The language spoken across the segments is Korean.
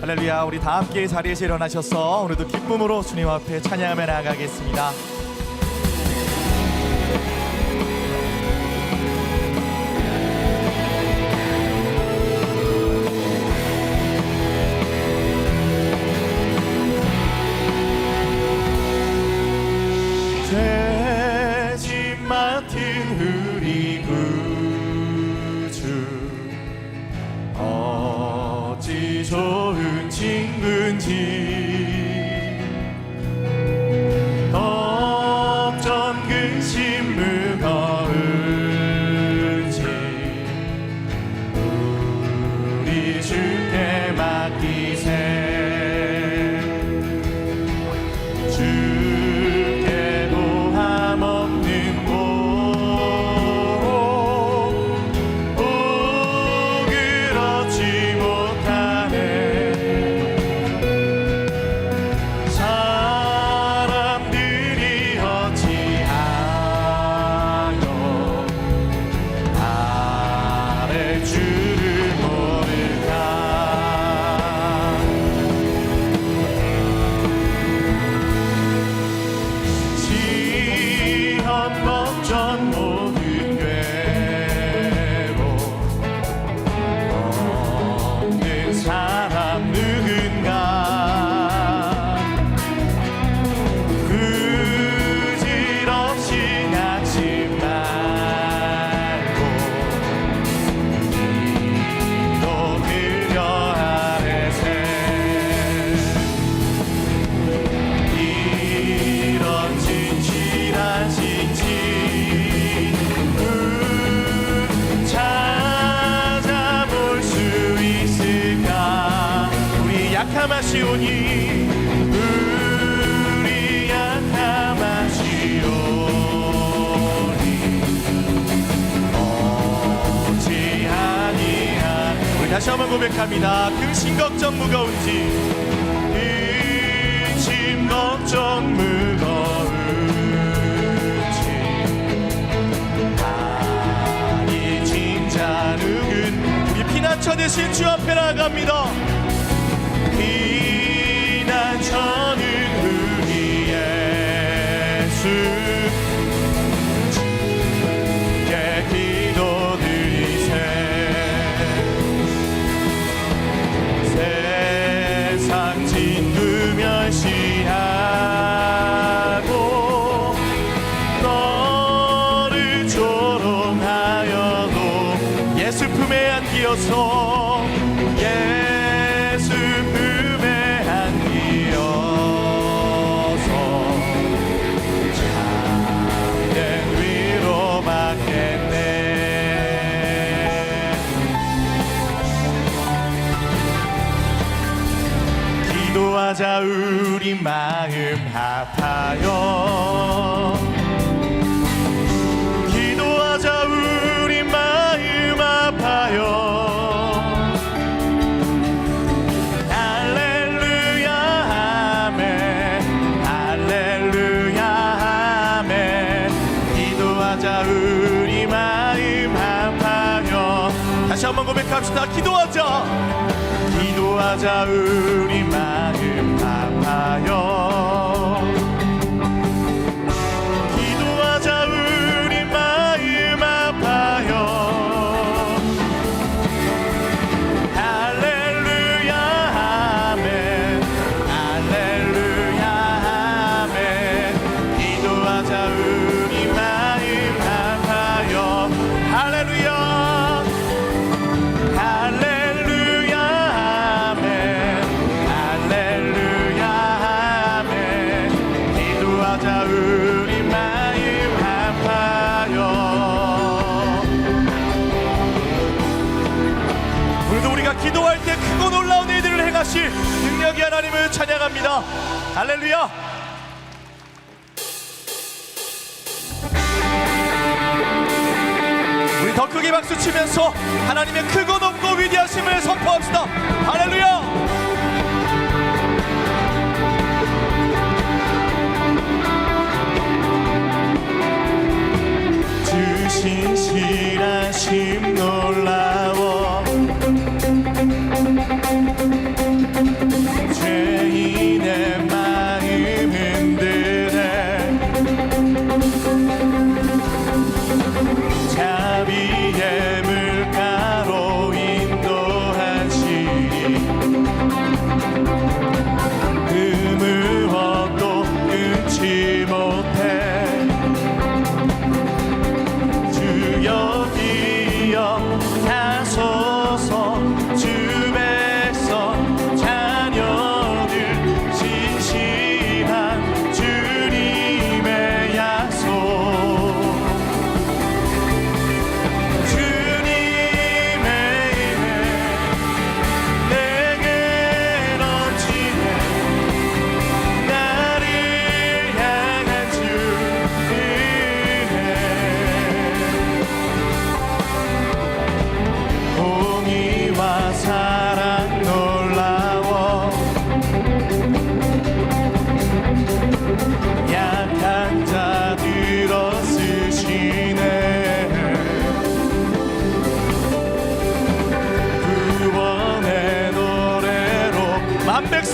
할렐루야. 우리 다 함께 자리에서 일어나셔서 오늘도 기쁨으로 주님 앞에 찬양하며 나아가겠습니다. 죄짐 맡은 우리 구주, 어찌 좋은 친구인지, 걱정 근심 무거운지 우리 주께 맡기세. 약함하시오니 우리 약함하시오니 어찌하니하. 우리 다시 한번 고백합니다. 근심 걱정 무거운지, 근심 걱정 무거운지, 아니 진짜 누군. 우리 피난처 되신 주 앞에 나아갑니다. 피난처는 우리 예수, 주께 기도드리세. 세상 진두 멸시하고 너를 조롱하여도 예수 품에 안기어서, 예수 품에 안기어서 참된 위로 받겠네. 기도하자 우리 마음 아파요. 기도하자 우리 마음 아파요. 우리 마음 아파요. 다시 한번 고백합시다. 기도하자. 기도하자 우리 마음 아파요. 기도하자 우리 마음 아파요. 할렐루야 아멘, 할렐루야 아멘. 기도하자 우리 마음 아파요. 할렐루야 할렐루야 아멘, 할렐루야 아멘. 기도하자 우리 마음 아파요. 오늘도 우리가 기도할 때 크고 놀라운 일들을 행하실 능력의 하나님을 찬양합니다. 할렐루야. 우리 더 크게 박수 치면서 하나님의 크고 높고 위대하심을 선포합시다. 할렐루야. 주신 신실하심 놀라워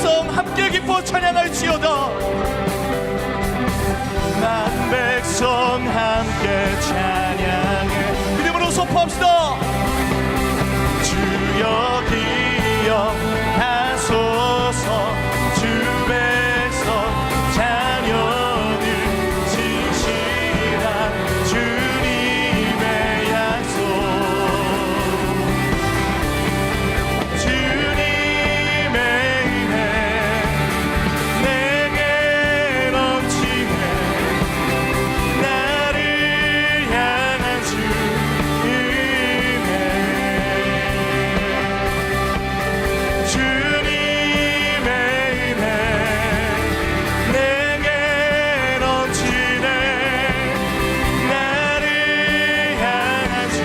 백성 함께 기뻐 찬양할지어다. 만 백성 함께 찬양해. 믿음으로 선포합시다. 주여 기억하소서. 주 백성 자녀들 진실한 주님의 약속. 주님의 은혜 내게 넘치네. 나를 향한 주 은혜. 주님의 은혜 내게 넘치네. 나를 향한 주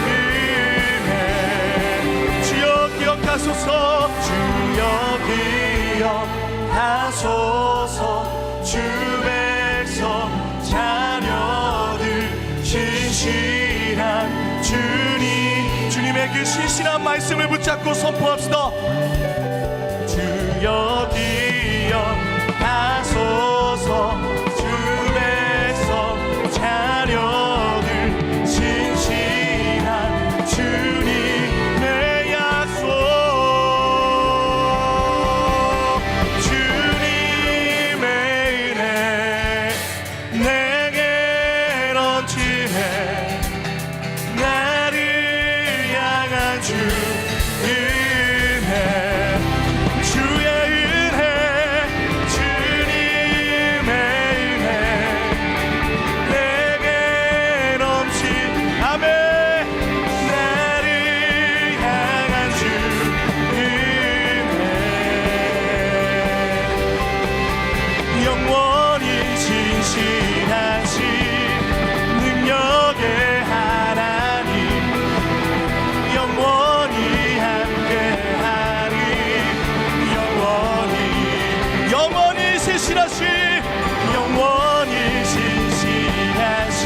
은혜. 주여 기억하소서. 주여 기억하소서. 주 백성 자녀들 신실한 주님의 그 신실한 말씀을 붙잡고 선포합시다. 주여 기억하소서. 주 백성 자녀들 신실한 주님의 약속. 주님의 은혜 내게 넘치네. 나를 향한 주 은혜. 주의 은혜 주님의 은혜 내게 넘치. 아멘. 나를 향한 주 은혜. 영원히 진실하신 능력의 하나님 영원히 함께하리. 영원히 신실하신 영원히 신실하신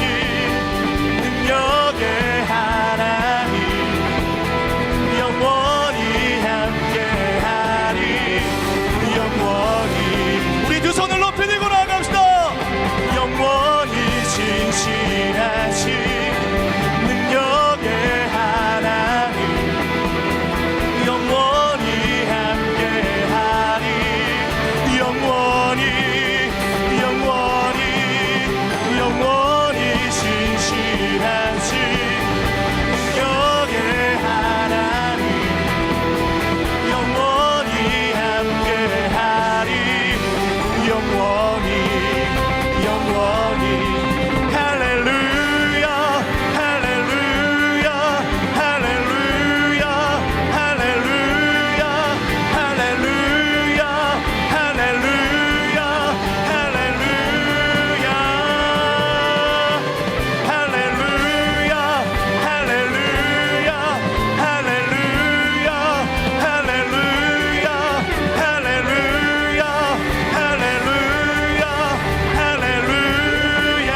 능력의 하나님 영원히 함께하리. 영원히 우리 두 손을 높이 들고 나아갑시다. 영원히 진실하신 능력의 하나님 영원히 함께하리. 영원히 신실하신 능력의 하나님 영원히 함께하리. 영원히 할렐루야 할렐루야 할렐루야 할렐루야 할렐루야 할렐루야 할렐루야 할렐루야 할렐루야 할렐루야 할렐루야 할렐루야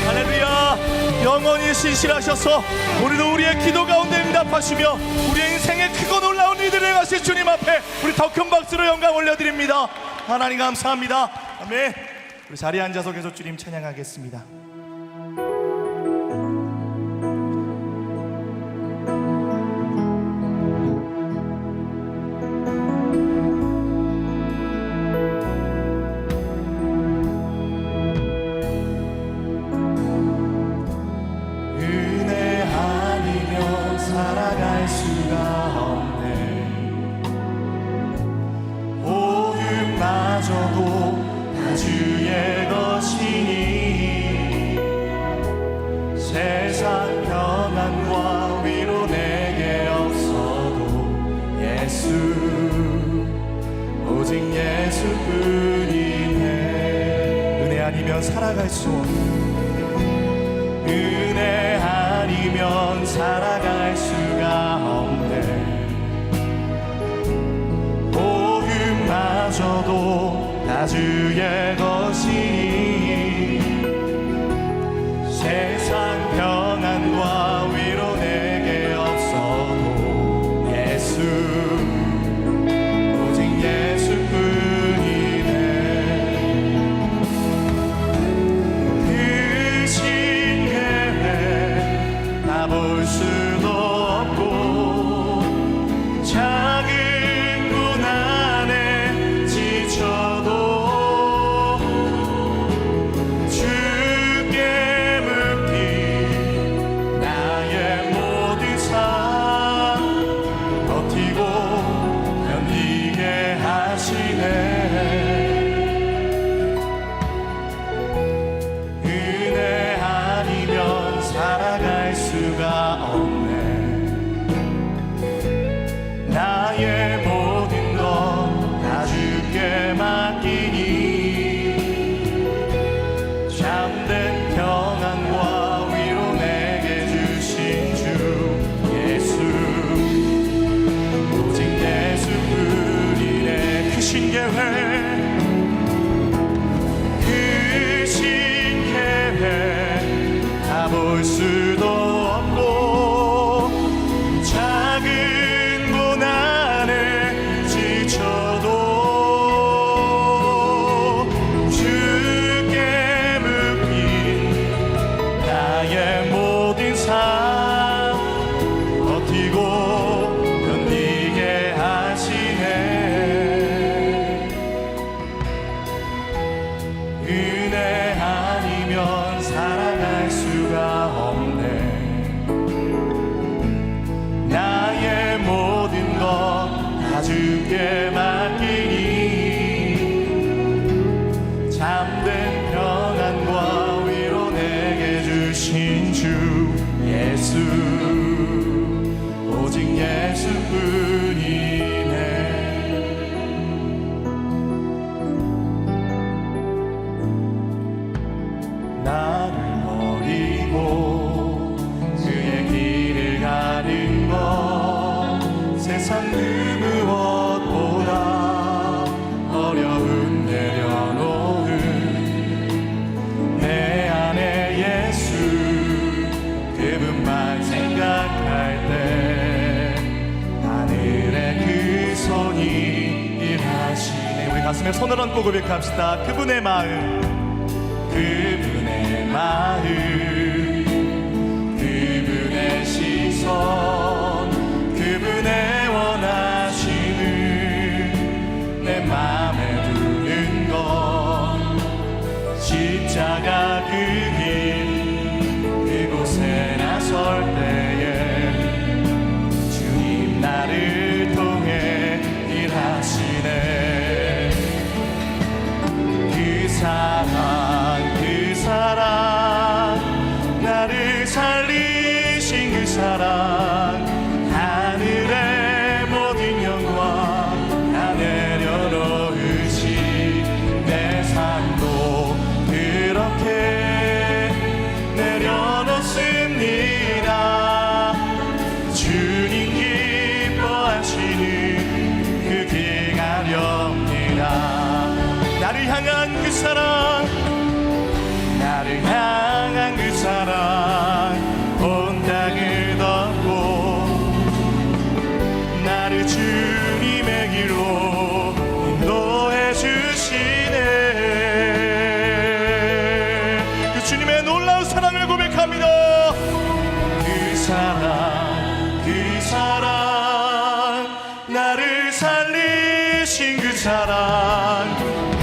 할렐루야. 영원히 신실하셔서 오늘도 우리의 기도 가운데 응답하시며 우리의 인생에 크고 놀라운 일들을 행하실 주님 앞에 우리 더 큰 박수로 영광 올려드립니다. 하나님 감사합니다. 아멘. 우리 자리에 앉아서 계속 주님 찬양하겠습니다. 은혜 아니면 살아갈 수가 없네. 오음마저도 다 주의 것이니 세상 평안과 위로 내게 없어도 예수 오직 예수뿐이네. 은혜 아니면 살아갈 수 없네. 은혜 아니면 살아갈 수가 없네. 복음마저도 다 주의 것이니 세상 평안과 위로 내게 없어도 볼 수도 없고 작은 고난에 지쳐도 주께 묶인 나의 모든 삶 버티고 견디게 하시네. 은혜 아니면 살아갈 수가 없네. 나의 모든 것 다 주께 맡기니 잠든 평안과 위로 내게 주신 주 예수 오직 예수뿐이네. 나를 버리고 그의 길을 가는 것 세상 그 무엇보다 어려운 내려놓은 내 안에 예수 그분만 생각할 때 하늘의 그 손이 일하시네. 우리 가슴에 손을 얹고 고백합시다. 그분의 마음 그분의 마음 그분의 시선 그분의 원하시는 내 맘에 두는 것 십자가 그 길 그곳에 나설 때에 주님 나를 통해 일하시네. 그 사랑 나를 살리신 그 사랑 하늘의 모든 영광 다 내려놓으신 내 삶도 그렇게 내려놓습니다. 주님 기뻐하시는 그 길 가렵니다. 나를 향한 그 사랑 나를 향한 그 사랑 온 땅을 덮고 나를 주님의 길로 인도해 주시네. 그 주님의 놀라운 사랑을 고백합니다. 그 사랑 나를 살리신 그 사랑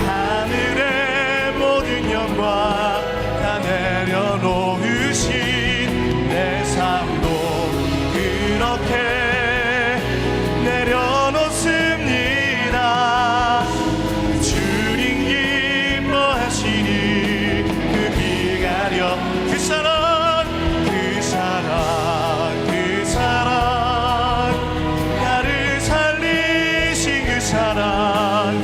하늘의 모든 영광 다 내려놓으신 내 삶도 그렇게 내려놓습니다. 주님 기뻐하시니 그 길 가려 그 사랑 나를 살리신 그 사랑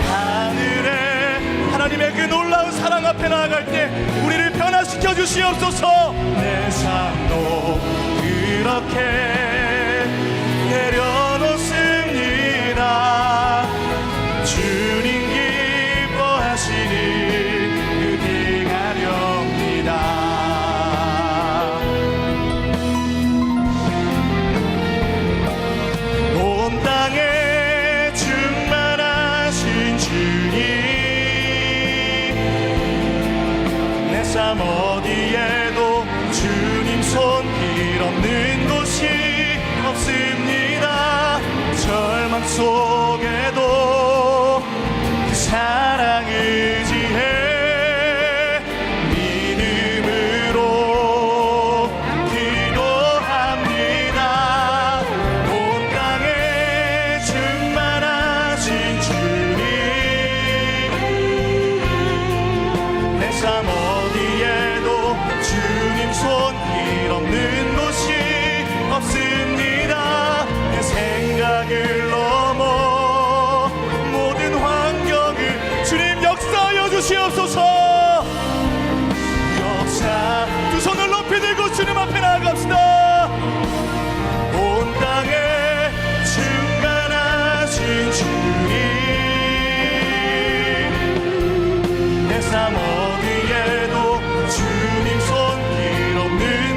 하늘에 하나님의 그 놀라운 사랑 앞에 나아갈 때 우리를 변화시켜 주시옵소서. 내 삶도 그렇게 내려놓습니다. 주님 기뻐하시니 그 길 가렵니다. 온 땅에 충만하신 주님 내 삶 어디에도 주님 손길 없는 곳이 없습니다. 절망 속에도 그 사랑 의지해 믿음으로 기도합니다. 온 땅에 충만하신 주님 내 삶 어디에도 주님 손길 없는 곳이 없습니다. 내 생각을 넘어 모든 환경을 주님 역사하여 주시옵소서. 역사 두 손을 높이 들고 주님 앞에 나아갑시다. 온 땅에 충만하신 주님 내 삶 어디에도 주님 손길 없는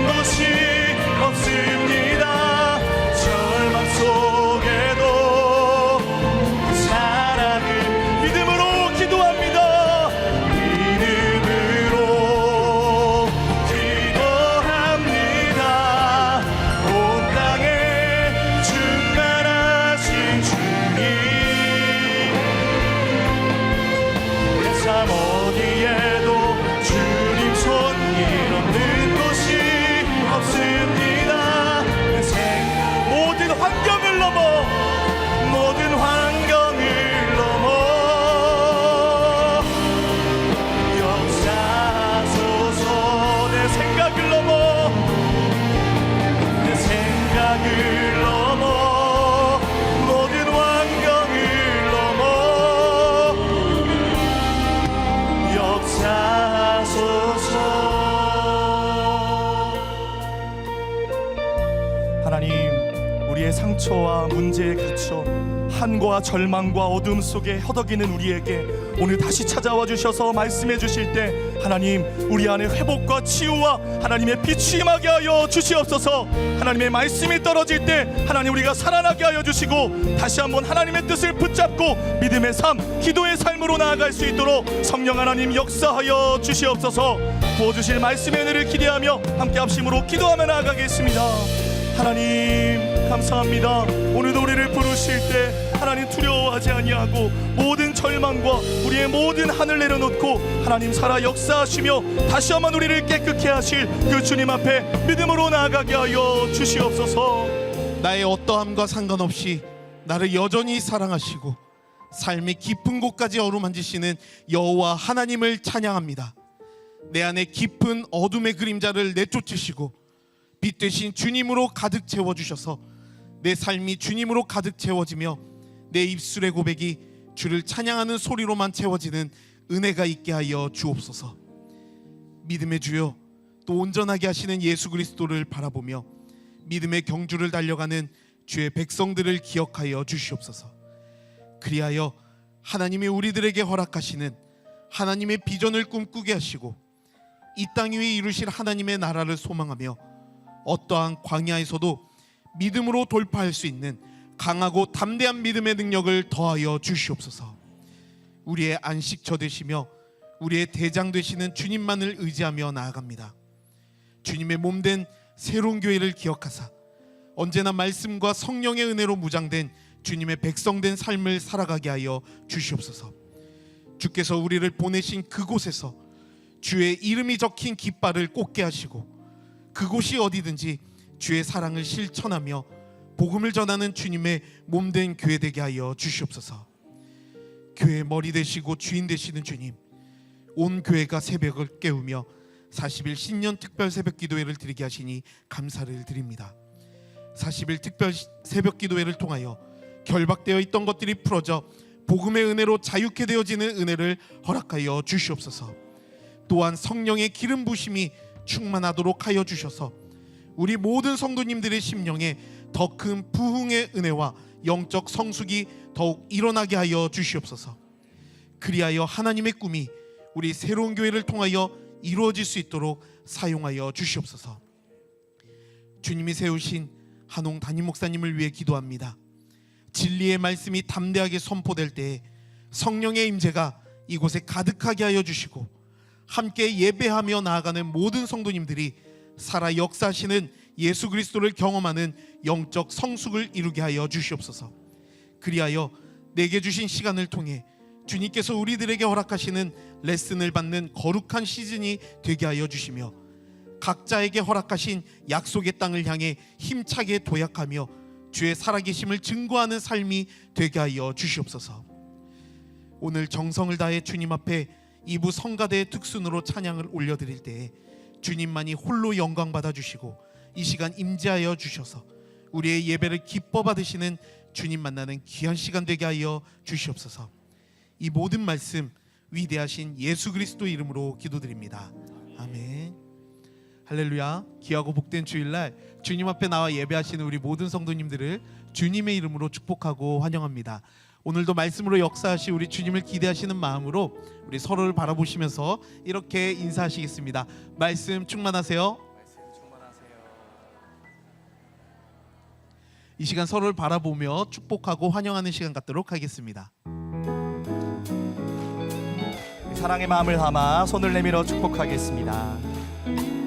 상처와 문제에 갇혀 한과 절망과 어둠 속에 허덕이는 우리에게 오늘 다시 찾아와 주셔서 말씀해 주실 때 하나님 우리 안에 회복과 치유와 하나님의 빛이 임하게 하여 주시옵소서. 하나님의 말씀이 떨어질 때 하나님 우리가 살아나게 하여 주시고 다시 한번 하나님의 뜻을 붙잡고 믿음의 삶, 기도의 삶으로 나아갈 수 있도록 성령 하나님 역사하여 주시옵소서. 부어주실 말씀의 은혜를 기대하며 함께 합심으로 기도하며 나아가겠습니다. 하나님 감사합니다. 오늘도 우리를 부르실 때 하나님 두려워하지 아니하고 모든 절망과 우리의 모든 한을 내려놓고 하나님 살아 역사하시며 다시 한번 우리를 깨끗게 하실 그 주님 앞에 믿음으로 나아가게 하여 주시옵소서. 나의 어떠함과 상관없이 나를 여전히 사랑하시고 삶의 깊은 곳까지 어루만지시는 여호와 하나님을 찬양합니다. 내 안에 깊은 어둠의 그림자를 내쫓으시고 빛 되신 주님으로 가득 채워주셔서 내 삶이 주님으로 가득 채워지며 내 입술의 고백이 주를 찬양하는 소리로만 채워지는 은혜가 있게 하여 주옵소서. 믿음의 주여, 또 온전하게 하시는 예수 그리스도를 바라보며 믿음의 경주를 달려가는 주의 백성들을 기억하여 주시옵소서. 그리하여 하나님이 우리들에게 허락하시는 하나님의 비전을 꿈꾸게 하시고 이 땅 위에 이루실 하나님의 나라를 소망하며 어떠한 광야에서도 믿음으로 돌파할 수 있는 강하고 담대한 믿음의 능력을 더하여 주시옵소서. 우리의 안식처 되시며 우리의 대장 되시는 주님만을 의지하며 나아갑니다. 주님의 몸된 새로운 교회를 기억하사 언제나 말씀과 성령의 은혜로 무장된 주님의 백성된 삶을 살아가게 하여 주시옵소서. 주께서 우리를 보내신 그곳에서 주의 이름이 적힌 깃발을 꽂게 하시고 그곳이 어디든지 주의 사랑을 실천하며 복음을 전하는 주님의 몸된 교회 되게 하여 주시옵소서. 교회의 머리 되시고 주인 되시는 주님, 온 교회가 새벽을 깨우며 40일 신년 특별 새벽 기도회를 드리게 하시니 감사를 드립니다. 40일 특별 새벽 기도회를 통하여 결박되어 있던 것들이 풀어져 복음의 은혜로 자유케 되어지는 은혜를 허락하여 주시옵소서. 또한 성령의 기름 부심이 충만하도록 하여 주셔서 우리 모든 성도님들의 심령에 더 큰 부흥의 은혜와 영적 성숙이 더욱 일어나게 하여 주시옵소서. 그리하여 하나님의 꿈이 우리 새로운 교회를 통하여 이루어질 수 있도록 사용하여 주시옵소서. 주님이 세우신 한홍 담임 목사님을 위해 기도합니다. 진리의 말씀이 담대하게 선포될 때에 성령의 임재가 이곳에 가득하게 하여 주시고 함께 예배하며 나아가는 모든 성도님들이 살아 역사하시는 예수 그리스도를 경험하는 영적 성숙을 이루게 하여 주시옵소서. 그리하여 내게 주신 시간을 통해 주님께서 우리들에게 허락하시는 레슨을 받는 거룩한 시즌이 되게 하여 주시며 각자에게 허락하신 약속의 땅을 향해 힘차게 도약하며 주의 살아계심을 증거하는 삶이 되게 하여 주시옵소서. 오늘 정성을 다해 주님 앞에 2부 성가대의 특순으로 찬양을 올려드릴 때에 주님만이 홀로 영광 받아주시고 이 시간 임재하여 주셔서 우리의 예배를 기뻐 받으시는 주님 만나는 귀한 시간 되게 하여 주시옵소서. 이 모든 말씀 위대하신 예수 그리스도 이름으로 기도드립니다. 아멘. 할렐루야. 귀하고 복된 주일날 주님 앞에 나와 예배하시는 우리 모든 성도님들을 주님의 이름으로 축복하고 환영합니다. 오늘도 말씀으로 역사하시 우리 주님을 기대하시는 마음으로 우리 서로를 바라보시면서 이렇게 인사하시겠습니다. 말씀 충만하세요. 이 시간 서로를 바라보며 축복하고 환영하는 시간 갖도록 하겠습니다. 사랑의 마음을 담아 손을 내밀어 축복하겠습니다.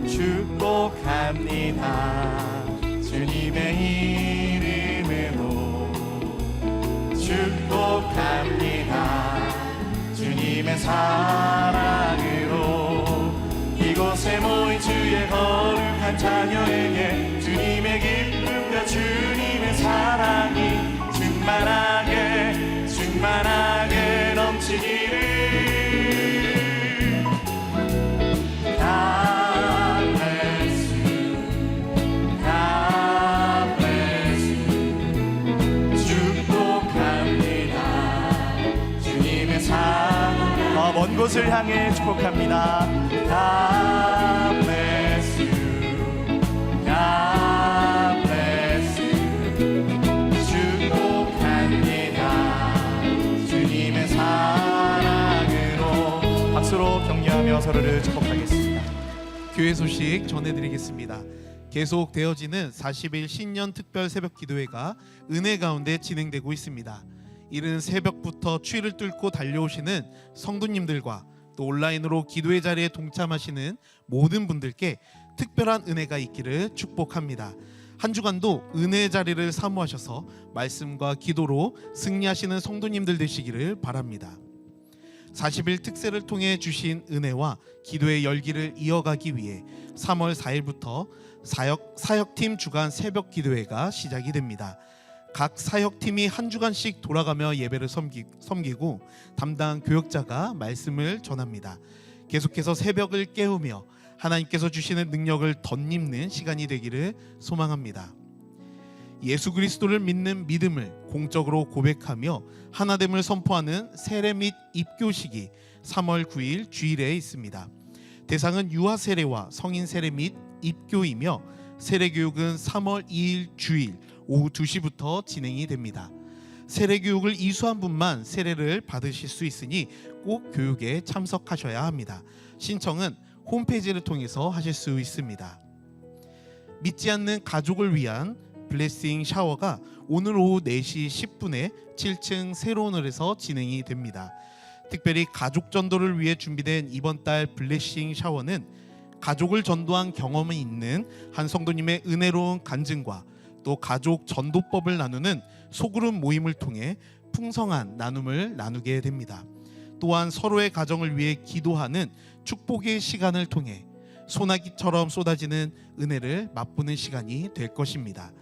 축복합니다. 주님의 이름으로 축복합니다. 주님의 사랑으로 이곳에 모인 주의 거룩한 자녀에게 주님의 기쁨과 주님의 사랑이 충만하게 넘치기를. 먼 곳을 향해 축복합니다. God bless you. God bless you. 서로를 축복하겠습니다. 교회 소식 전해드리겠습니다. 계속되어지는 40일 신년 특별 새벽 기도회가 은혜 가운데 진행되고 있습니다. 이른 새벽부터 추위를 뚫고 달려오시는 성도님들과 또 온라인으로 기도회 자리에 동참하시는 모든 분들께 특별한 은혜가 있기를 축복합니다. 한 주간도 은혜의 자리를 사모하셔서 말씀과 기도로 승리하시는 성도님들 되시기를 바랍니다. 40일 특세를 통해 주신 은혜와 기도의 열기를 이어가기 위해 3월 4일부터 사역팀 주간 새벽 기도회가 시작이 됩니다. 각 사역팀이 한 주간씩 돌아가며 예배를 섬기고 담당 교역자가 말씀을 전합니다. 계속해서 새벽을 깨우며 하나님께서 주시는 능력을 덧입는 시간이 되기를 소망합니다. 예수 그리스도를 믿는 믿음을 공적으로 고백하며 하나됨을 선포하는 세례 및 입교식이 3월 9일 주일에 있습니다. 대상은 유아 세례와 성인 세례 및 입교이며 세례 교육은 3월 2일 주일 오후 2시부터 진행이 됩니다. 세례 교육을 이수한 분만 세례를 받으실 수 있으니 꼭 교육에 참석하셔야 합니다. 신청은 홈페이지를 통해서 하실 수 있습니다. 믿지 않는 가족을 위한 블레싱 샤워가 오늘 오후 4시 10분에 7층 세로원홀에서 진행이 됩니다. 특별히 가족 전도를 위해 준비된 이번 달 블레싱 샤워는 가족을 전도한 경험이 있는 한 성도님의 은혜로운 간증과 또 가족 전도법을 나누는 소그룹 모임을 통해 풍성한 나눔을 나누게 됩니다. 또한 서로의 가정을 위해 기도하는 축복의 시간을 통해 소나기처럼 쏟아지는 은혜를 맛보는 시간이 될 것입니다.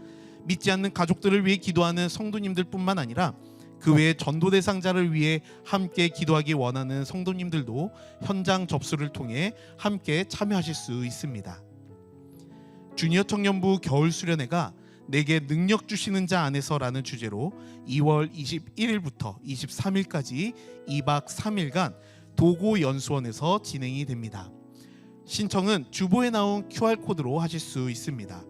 믿지 않는 가족들을 위해 기도하는 성도님들뿐만 아니라 그 외에 전도 대상자를 위해 함께 기도하기 원하는 성도님들도 현장 접수를 통해 함께 참여하실 수 있습니다. 주니어 청년부 겨울 수련회가 내게 능력 주시는 자 안에서라는 주제로 2월 21일부터 23일까지 2박 3일간 도고 연수원에서 진행이 됩니다. 신청은 주보에 나온 QR코드로 하실 수 있습니다.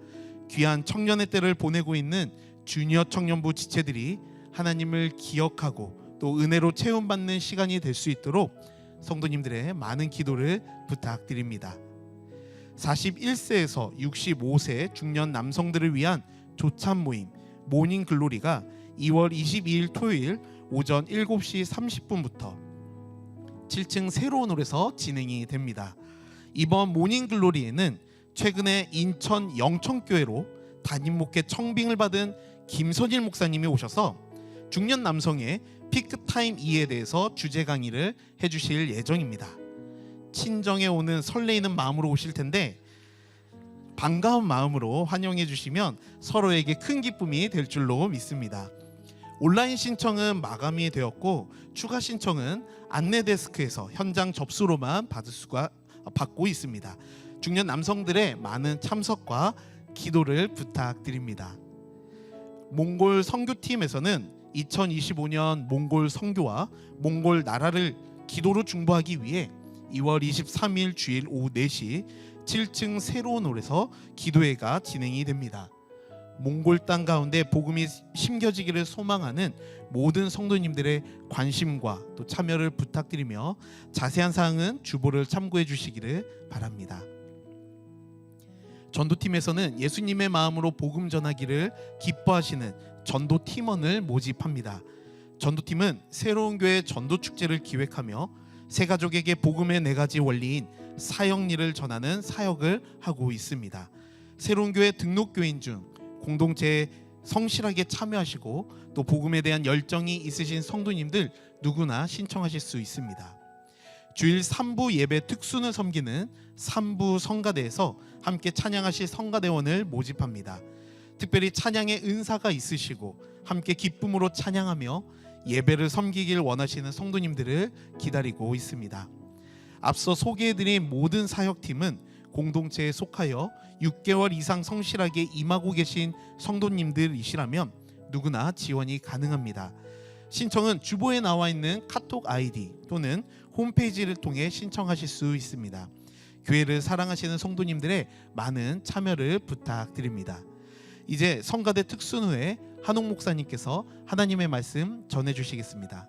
귀한 청년의 때를 보내고 있는 주니어 청년부 지체들이 하나님을 기억하고 또 은혜로 체험받는 시간이 될 수 있도록 성도님들의 많은 기도를 부탁드립니다. 41세에서 65세 중년 남성들을 위한 조찬 모임 모닝 글로리가 2월 22일 토요일 오전 7시 30분부터 7층 새로운 홀에서 진행이 됩니다. 이번 모닝 글로리에는 최근에 인천 영천교회로 담임 목회 청빙을 받은 김선일 목사님이 오셔서 중년 남성의 피크타임 2에 대해서 주제 강의를 해주실 예정입니다. 친정에 오는 설레이는 마음으로 오실 텐데 반가운 마음으로 환영해 주시면 서로에게 큰 기쁨이 될 줄로 믿습니다. 온라인 신청은 마감이 되었고 추가 신청은 안내 데스크에서 현장 접수로만 받고 있습니다. 중년 남성들의 많은 참석과 기도를 부탁드립니다. 몽골 선교팀에서는 2025년 몽골 선교와 몽골 나라를 기도로 중보하기 위해 2월 23일 주일 오후 4시 7층 새로운 홀에서 기도회가 진행이 됩니다. 몽골 땅 가운데 복음이 심겨지기를 소망하는 모든 성도님들의 관심과 또 참여를 부탁드리며 자세한 사항은 주보를 참고해 주시기를 바랍니다. 전도팀에서는 예수님의 마음으로 복음 전하기를 기뻐하시는 전도팀원을 모집합니다. 전도팀은 새로운 교회 전도축제를 기획하며 새 가족에게 복음의 4가지 원리인 사역일을 전하는 사역을 하고 있습니다. 새로운 교회 등록교인 중 공동체에 성실하게 참여하시고 또 복음에 대한 열정이 있으신 성도님들 누구나 신청하실 수 있습니다. 주일 3부 예배 특순을 섬기는 3부 성가대에서 함께 찬양하실 성가대원을 모집합니다. 특별히 찬양의 은사가 있으시고 함께 기쁨으로 찬양하며 예배를 섬기길 원하시는 성도님들을 기다리고 있습니다. 앞서 소개해드린 모든 사역팀은 공동체에 속하여 6개월 이상 성실하게 임하고 계신 성도님들이시라면 누구나 지원이 가능합니다. 신청은 주보에 나와 있는 카톡 아이디 또는 홈페이지를 통해 신청하실 수 있습니다. 교회를 사랑하시는 성도님들의 많은 참여를 부탁드립니다. 이제 성가대 특순후에 한옥 목사님께서 하나님의 말씀 전해주시겠습니다.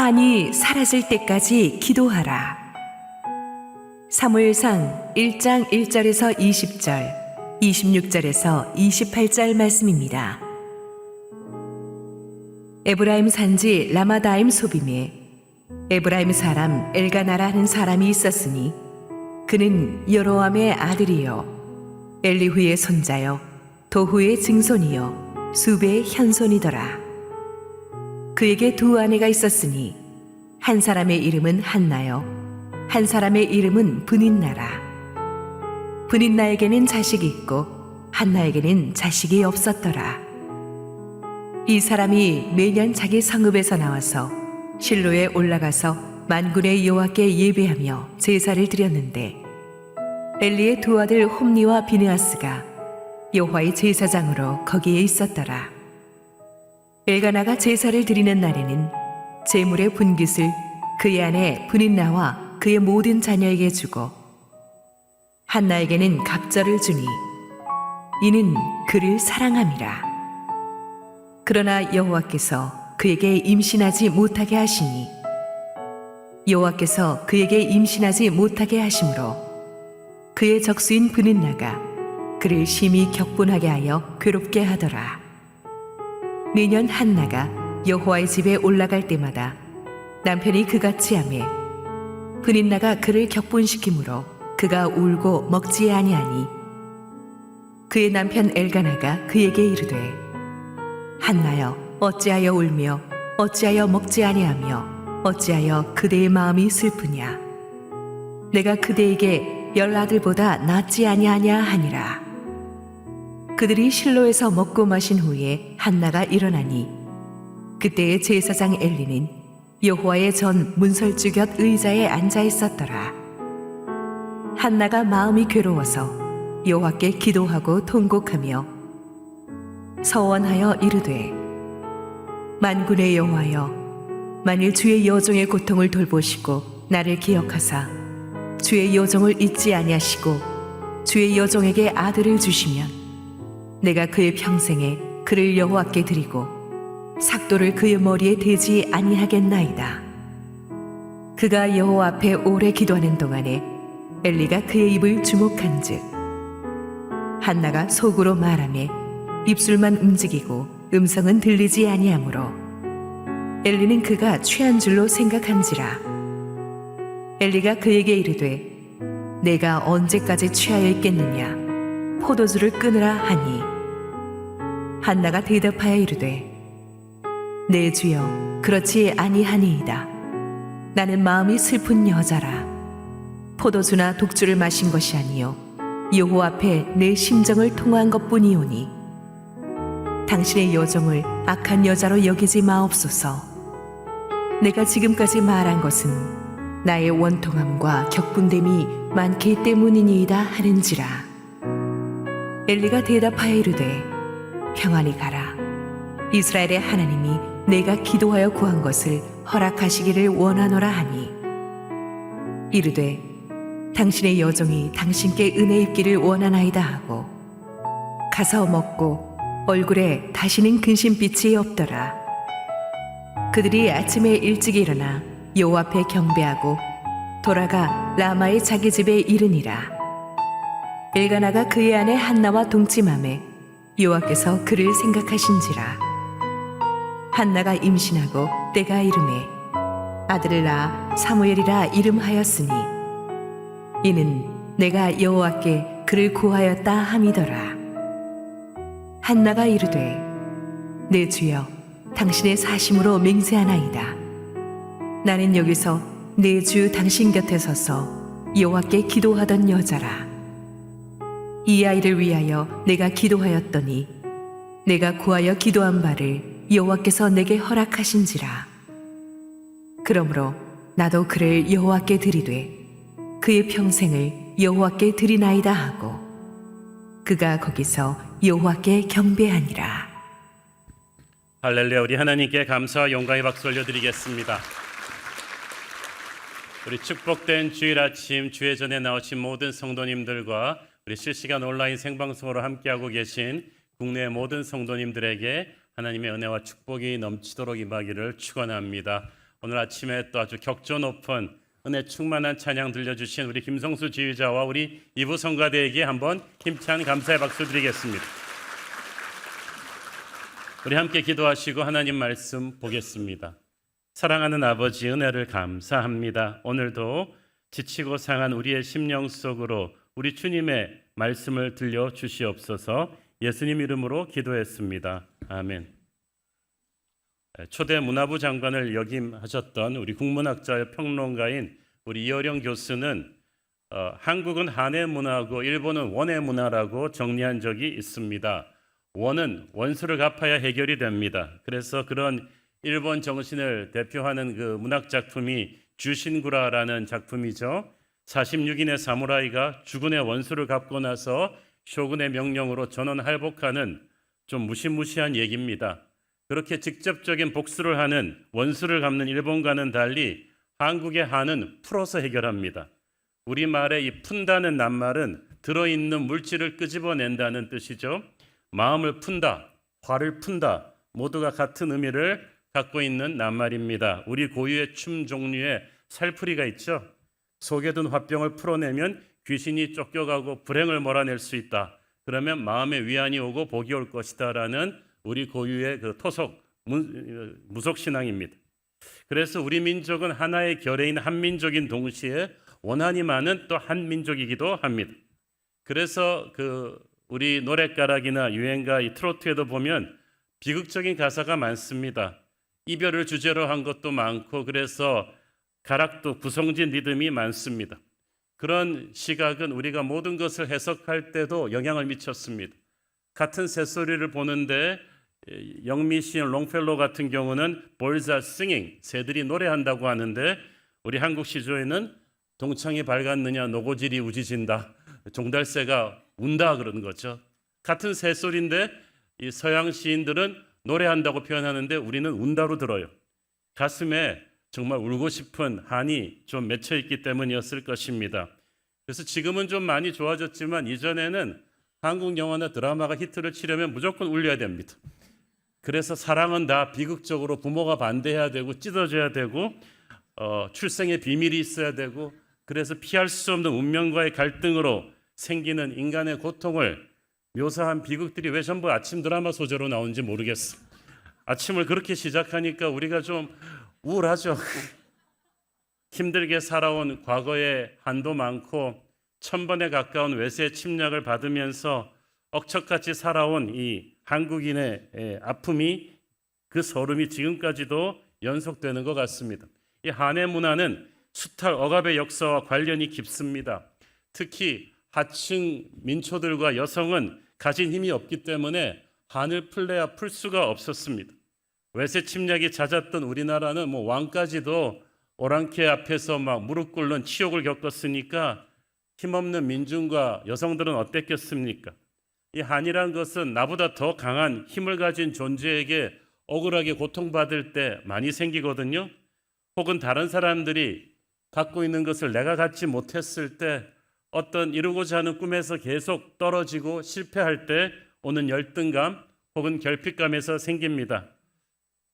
환히 사라질 때까지 기도하라. 사무엘상 1장 1절에서 20절, 26절에서 28절 말씀입니다. 에브라임 산지 라마다임 소빔에 에브라임 사람 엘가나라 하는 사람이 있었으니 그는 여로암의 아들이요 엘리후의 손자요 도후의 증손이요 수베의 현손이더라. 그에게 두 아내가 있었으니 한 사람의 이름은 한나요 한 사람의 이름은 브닌나라. 브닌나에게는 자식이 있고 한나에게는 자식이 없었더라. 이 사람이 매년 자기 성읍에서 나와서 실로에 올라가서 만군의 여호와께 예배하며 제사를 드렸는데 엘리의 두 아들 홈니와 비느하스가 여호와의 제사장으로 거기에 있었더라. 엘가나가 제사를 드리는 날에는 제물의 분깃을 그의 아내 브닌나와 그의 모든 자녀에게 주고 한나에게는 갑절을 주니 이는 그를 사랑함이라. 그러나 여호와께서 그에게 임신하지 못하게 하시니 여호와께서 그에게 임신하지 못하게 하심으로 그의 적수인 브닌나가 그를 심히 격분하게 하여 괴롭게 하더라. 매년 한나가 여호와의 집에 올라갈 때마다 남편이 그같이 하매 브닌나가 그를 격분시키므로 그가 울고 먹지 아니하니 그의 남편 엘가나가 그에게 이르되 한나여 어찌하여 울며 어찌하여 먹지 아니하며 어찌하여 그대의 마음이 슬프냐. 내가 그대에게 10아들보다 낫지 아니하냐 하니라. 그들이 실로에서 먹고 마신 후에 한나가 일어나니 그때의 제사장 엘리는 여호와의 전 문설주 곁 의자에 앉아 있었더라. 한나가 마음이 괴로워서 여호와께 기도하고 통곡하며 서원하여 이르되 만군의 여호와여 만일 주의 여종의 고통을 돌보시고 나를 기억하사 주의 여종을 잊지 아니하시고 주의 여종에게 아들을 주시면 내가 그의 평생에 그를 여호와께 드리고 삭도를 그의 머리에 대지 아니하겠나이다. 그가 여호와 앞에 오래 기도하는 동안에 엘리가 그의 입을 주목한즉 한나가 속으로 말하며 입술만 움직이고 음성은 들리지 아니하므로 엘리는 그가 취한 줄로 생각한지라. 엘리가 그에게 이르되 내가 언제까지 취하여 있겠느냐 포도주를 끊으라 하니 한나가 대답하여 이르되 내 주여 그렇지 아니하니이다. 나는 마음이 슬픈 여자라. 포도주나 독주를 마신 것이 아니요 여호와 앞에 내 심정을 통한 것뿐이오니 당신의 여종을 악한 여자로 여기지 마옵소서. 내가 지금까지 말한 것은 나의 원통함과 격분됨이 많기 때문이니이다 하는지라. 엘리가 대답하여 이르되 평안히 가라. 이스라엘의 하나님이 내가 기도하여 구한 것을 허락하시기를 원하노라 하니 이르되 당신의 여종이 당신께 은혜 입기를 원하나이다 하고 가서 먹고 얼굴에 다시는 근심빛이 없더라. 그들이 아침에 일찍 일어나 여호와 앞에 경배하고 돌아가 라마의 자기 집에 이르니라. 엘가나가 그의 아내 한나와 동침하매 여호와께서 그를 생각하신지라. 한나가 임신하고 때가 이르매 아들을 낳아 사무엘이라 이름하였으니 이는 내가 여호와께 그를 구하였다 함이더라. 한나가 이르되 내 주여 당신의 사심으로 맹세하나이다. 나는 여기서 내 주 당신 곁에 서서 여호와께 기도하던 여자라. 이 아이를 위하여 내가 기도하였더니 내가 구하여 기도한 바를 여호와께서 내게 허락하신지라. 그러므로 나도 그를 여호와께 드리되 그의 평생을 여호와께 드리나이다 하고 그가 거기서 여호와께 경배하니라. 할렐루야. 우리 하나님께 감사와 영광의 박수 올려드리겠습니다. 우리 축복된 주일 아침 주의 전에 나오신 모든 성도님들과 우리 실시간 온라인 생방송으로 함께하고 계신 국내 모든 성도님들에게 하나님의 은혜와 축복이 넘치도록 임하기를 축원합니다. 오늘 아침에 또 아주 격조 높은 은혜 충만한 찬양 들려주신 우리 김성수 지휘자와 우리 이부 성가대에게 한번 힘찬 감사의 박수 드리겠습니다. 우리 함께 기도하시고 하나님 말씀 보겠습니다. 사랑하는 아버지, 은혜를 감사합니다. 오늘도 지치고 상한 우리의 심령 속으로 우리 주님의 말씀을 들려 주시옵소서. 예수님 이름으로 기도했습니다. 아멘. 초대 문화부 장관을 역임하셨던 우리 국문학자의 평론가인 우리 이어령 교수는 한국은 한의 문화고 일본은 원의 문화라고 정리한 적이 있습니다. 원은 원수를 갚아야 해결이 됩니다. 그래서 그런 일본 정신을 대표하는 그 문학 작품이 주신구라라는 작품이죠. 46인의 사무라이가 주군의 원수를 갚고 나서 쇼군의 명령으로 전원할복하는 좀 무시무시한 얘기입니다. 그렇게 직접적인 복수를 하는 원수를 갚는 일본과는 달리 한국의 한은 풀어서 해결합니다. 우리말의 이 푼다는 낱말은 들어있는 물질을 끄집어낸다는 뜻이죠. 마음을 푼다, 화를 푼다 모두가 같은 의미를 갖고 있는 낱말입니다. 우리 고유의 춤 종류에 살풀이가 있죠. 속에 든 화병을 풀어내면 귀신이 쫓겨가고 불행을 몰아낼 수 있다. 그러면 마음에 위안이 오고 복이 올 것이다 라는 우리 고유의 그 토속 무속 신앙입니다. 그래서 우리 민족은 하나의 결의인 한민족인 동시에 원한이 많은 또 한민족이기도 합니다. 그래서 그 우리 노랫가락이나 유행가 이 트로트에도 보면 비극적인 가사가 많습니다. 이별을 주제로 한 것도 많고 그래서 가락도 구성진 리듬이 많습니다. 그런 시각은 우리가 모든 것을 해석할 때도 영향을 미쳤습니다. 같은 새소리를 보는데 영미 시인 롱펠로 같은 경우는 Birds are singing, 새들이 노래한다고 하는데 우리 한국 시조에는 동창이 밝았느냐 노고질이 우지진다, 종달새가 운다 그러는 거죠. 같은 새소리인데 이 서양 시인들은 노래한다고 표현하는데 우리는 운다로 들어요. 가슴에 정말 울고 싶은 한이 좀 맺혀 있기 때문이었을 것입니다. 그래서 지금은 좀 많이 좋아졌지만 이전에는 한국 영화나 드라마가 히트를 치려면 무조건 울려야 됩니다. 그래서 사랑은 다 비극적으로 부모가 반대해야 되고 찢어져야 되고 출생의 비밀이 있어야 되고 그래서 피할 수 없는 운명과의 갈등으로 생기는 인간의 고통을 묘사한 비극들이 왜 전부 아침 드라마 소재로 나오는지 모르겠어. 아침을 그렇게 시작하니까 우리가 좀 우울하죠. 힘들게 살아온 과거의 한도 많고 1000번에 가까운 외세 침략을 받으면서 억척같이 살아온 이 한국인의 아픔이 그 서름이 지금까지도 연속되는 것 같습니다. 이 한의 문화는 수탈 억압의 역사와 관련이 깊습니다. 특히 하층 민초들과 여성은 가진 힘이 없기 때문에 한을 풀래야 풀 수가 없었습니다. 외세 침략이 잦았던 우리나라는 왕까지도 오랑캐 앞에서 막 무릎 꿇는 치욕을 겪었으니까 힘없는 민중과 여성들은 어땠겠습니까? 이 한이란 것은 나보다 더 강한 힘을 가진 존재에게 억울하게 고통받을 때 많이 생기거든요. 혹은 다른 사람들이 갖고 있는 것을 내가 갖지 못했을 때 어떤 이루고자 하는 꿈에서 계속 떨어지고 실패할 때 오는 열등감 혹은 결핍감에서 생깁니다.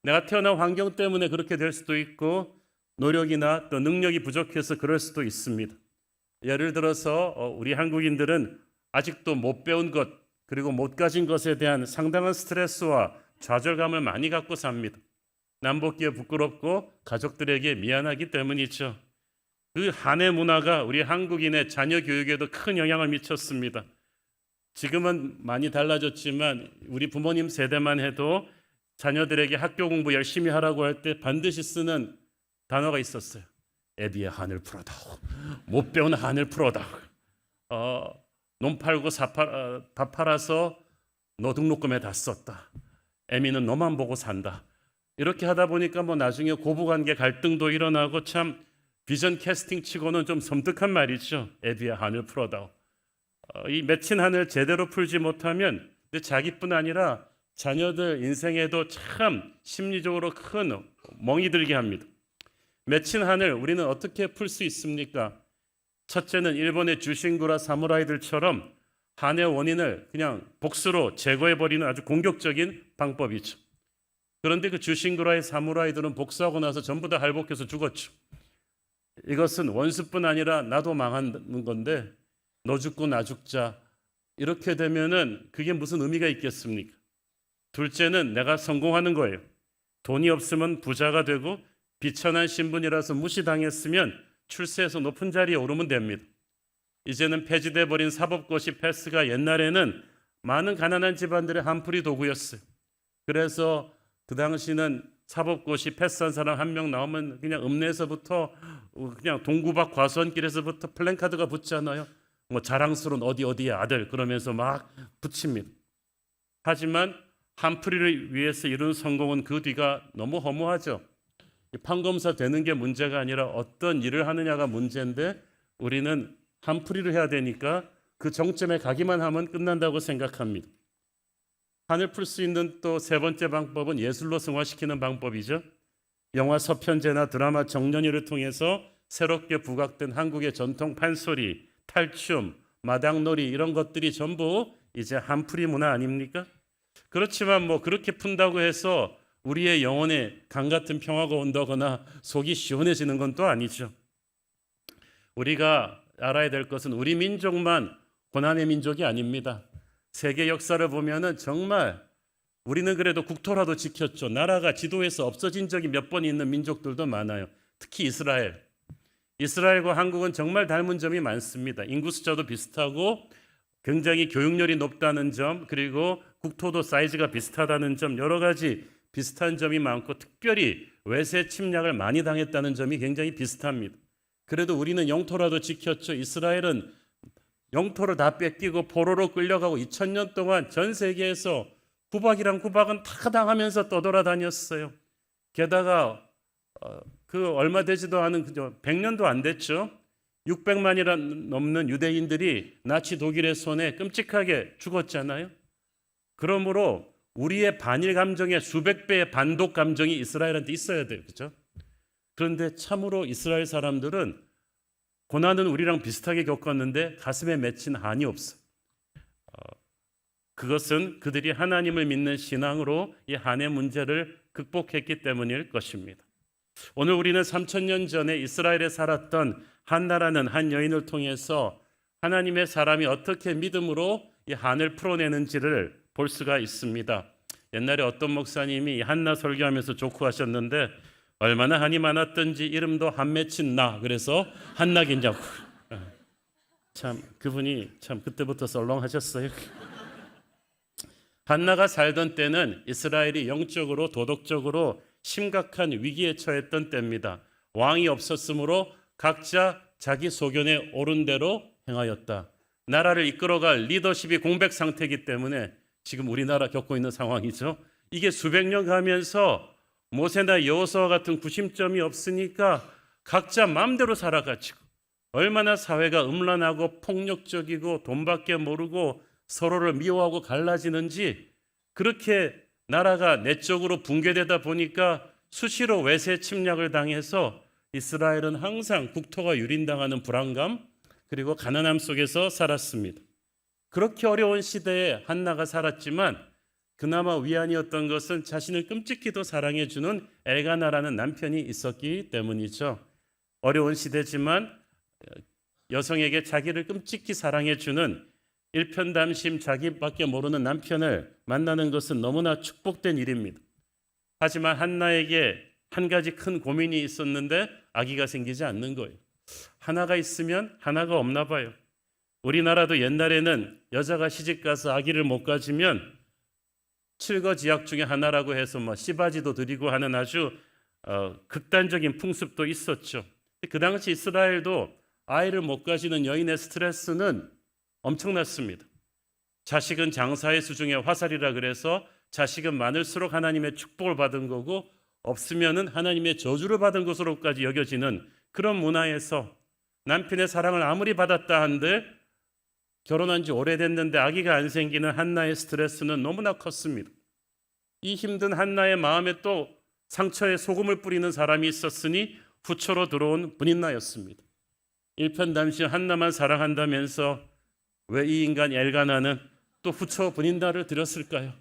내가 태어난 환경 때문에 그렇게 될 수도 있고 노력이나 또 능력이 부족해서 그럴 수도 있습니다. 예를 들어서 우리 한국인들은 아직도 못 배운 것 그리고 못 가진 것에 대한 상당한 스트레스와 좌절감을 많이 갖고 삽니다. 남복기에 부끄럽고 가족들에게 미안하기 때문이죠. 그 한의 문화가 우리 한국인의 자녀 교육에도 큰 영향을 미쳤습니다. 지금은 많이 달라졌지만 우리 부모님 세대만 해도 자녀들에게 학교 공부 열심히 하라고 할 때 반드시 쓰는 단어가 있었어요. 애비의 한을 풀어다오. 못 배운 한을 풀어다오. 논 팔고 밥 팔아서 너 등록금에 다 썼다. 애미는 너만 보고 산다. 이렇게 하다 보니까 나중에 고부관계 갈등도 일어나고 참 비전 캐스팅 치고는 좀 섬뜩한 말이죠. 애비의 한을 풀어다오. 이 맺힌 한을 제대로 풀지 못하면 자기뿐 아니라 자녀들 인생에도 참 심리적으로 큰 멍이 들게 합니다. 맺힌 한을 우리는 어떻게 풀 수 있습니까? 첫째는 일본의 주신구라 사무라이들처럼 한의 원인을 그냥 복수로 제거해버리는 아주 공격적인 방법이죠. 그런데 그 주신구라의 사무라이들은 복수하고 나서 전부 다 할복해서 죽었죠. 이것은 원수뿐 아니라 나도 망하는 건데 너 죽고 나 죽자. 이렇게 되면은 그게 무슨 의미가 있겠습니까? 둘째는 내가 성공하는 거예요. 돈이 없으면 부자가 되고 비천한 신분이라서 무시당했으면 출세해서 높은 자리에 오르면 됩니다. 이제는 폐지돼 버린 사법고시 패스가 옛날에는 많은 가난한 집안들의 한풀이 도구였어요. 그래서 그 당시는 사법고시 패스한 사람 한 명 나오면 그냥 읍내에서부터 그냥 동구박 과수원길에서부터 플랜카드가 붙잖아요. 뭐 자랑스러운 어디의 아들 그러면서 막 붙입니다. 하지만 한풀이를 위해서 이룬 성공은 그 뒤가 너무 허무하죠. 판검사 되는 게 문제가 아니라 어떤 일을 하느냐가 문제인데 우리는 한풀이를 해야 되니까 그 정점에 가기만 하면 끝난다고 생각합니다. 한을 풀 수 있는 또 세 번째 방법은 예술로 승화시키는 방법이죠. 영화 서편제나 드라마 정년이를 통해서 새롭게 부각된 한국의 전통 판소리, 탈춤, 마당놀이 이런 것들이 전부 이제 한풀이 문화 아닙니까? 그렇지만 뭐 그렇게 푼다고 해서 우리의 영혼에 강 같은 평화가 온다거나 속이 시원해지는 건 또 아니죠. 우리가 알아야 될 것은 우리 민족만 고난의 민족이 아닙니다. 세계 역사를 보면은 정말 우리는 그래도 국토라도 지켰죠. 나라가 지도에서 없어진 적이 몇 번 있는 민족들도 많아요. 특히 이스라엘. 이스라엘과 한국은 정말 닮은 점이 많습니다. 인구 숫자도 비슷하고 굉장히 교육열이 높다는 점, 그리고 국토도 사이즈가 비슷하다는 점, 여러 가지 비슷한 점이 많고 특별히 외세 침략을 많이 당했다는 점이 굉장히 비슷합니다. 그래도 우리는 영토라도 지켰죠. 이스라엘은 영토를 다 뺏기고 포로로 끌려가고 2000년 동안 전 세계에서 구박이란 구박은 다 당하면서 떠돌아다녔어요. 게다가 그 얼마 되지도 않은 100년도 안 됐죠. 600만이나 넘는 유대인들이 나치 독일의 손에 끔찍하게 죽었잖아요. 그러므로 우리의 반일 감정의 수백 배의 반독 감정이 이스라엘한테 있어야 돼요. 그렇죠? 그런데 참으로 이스라엘 사람들은 고난은 우리랑 비슷하게 겪었는데 가슴에 맺힌 한이 없어요. 그것은 그들이 하나님을 믿는 신앙으로 이 한의 문제를 극복했기 때문일 것입니다. 오늘 우리는 3000년 전에 이스라엘에 살았던 한나라는 한 여인을 통해서 하나님의 사람이 어떻게 믿음으로 이 한을 풀어내는지를 볼 수가 있습니다. 옛날에 어떤 목사님이 한나 설교하면서 조크하셨는데 얼마나 한이 많았던지 이름도 한 맺힌 나, 그래서 한나긴냐고. 참 그분이 참 그때부터 썰렁하셨어요. 한나가 살던 때는 이스라엘이 영적으로 도덕적으로 심각한 위기에 처했던 때입니다. 왕이 없었으므로 각자 자기 소견에 옳은 대로 행하였다. 나라를 이끌어갈 리더십이 공백 상태이기 때문에 지금 우리나라 겪고 있는 상황이죠. 이게 수백 년 가면서 모세나 여호수아 같은 구심점이 없으니까 각자 마음대로 살아가지고 얼마나 사회가 음란하고 폭력적이고 돈밖에 모르고 서로를 미워하고 갈라지는지, 그렇게 나라가 내적으로 붕괴되다 보니까 수시로 외세 침략을 당해서 이스라엘은 항상 국토가 유린당하는 불안감 그리고 가난함 속에서 살았습니다. 그렇게 어려운 시대에 한나가 살았지만 그나마 위안이었던 것은 자신을 끔찍히도 사랑해주는 엘가나라는 남편이 있었기 때문이죠. 어려운 시대지만 여성에게 자기를 끔찍히 사랑해주는 일편담심 자기밖에 모르는 남편을 만나는 것은 너무나 축복된 일입니다. 하지만 한나에게 한 가지 큰 고민이 있었는데 아기가 생기지 않는 거예요. 하나가 있으면 하나가 없나 봐요. 우리나라도 옛날에는 여자가 시집가서 아기를 못 가지면 칠거지약 중에 하나라고 해서 뭐 씨바지도 드리고 하는 아주 극단적인 풍습도 있었죠. 그 당시 이스라엘도 아이를 못 가지는 여인의 스트레스는 엄청났습니다. 자식은 장사의 수중에 화살이라 그래서 자식은 많을수록 하나님의 축복을 받은 거고 없으면은 하나님의 저주를 받은 것으로까지 여겨지는 그런 문화에서 남편의 사랑을 아무리 받았다 한들 결혼한 지 오래됐는데 아기가 안 생기는 한나의 스트레스는 너무나 컸습니다. 이 힘든 한나의 마음에 또 상처에 소금을 뿌리는 사람이 있었으니 후초로 들어온 분인나였습니다. 일편담심 한나만 사랑한다면서 왜 이 인간 엘가나는 또 후초 분인나를 들였을까요?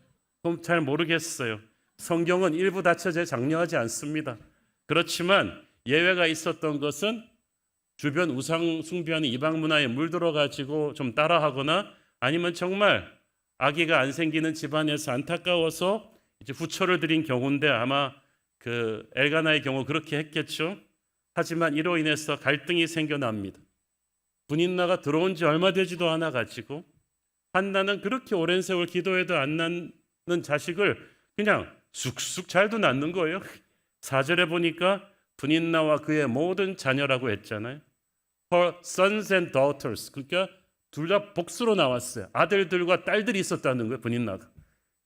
그럼 잘 모르겠어요. 성경은 일부 다처제 장려하지 않습니다. 그렇지만 예외가 있었던 것은 주변 우상 숭배하는 이방 문화에 물들어 가지고 좀 따라하거나 아니면 정말 아기가 안 생기는 집안에서 안타까워서 이제 후처를 드린 경우인데 아마 그 엘가나의 경우 그렇게 했겠죠. 하지만 이로 인해서 갈등이 생겨납니다. 분인나가 들어온 지 얼마 되지도 않아 가지고 한나는 그렇게 오랜 세월 기도해도 안 낳는 자식을 그냥 쑥쑥 잘도 낳는 거예요. 4절에 보니까 분인나와 그의 모든 자녀라고 했잖아요. Her sons and daughters. 그러니까 둘 다 복수로 나왔어요. 아들들과 딸들이 있었다는 거예요. 분인나가.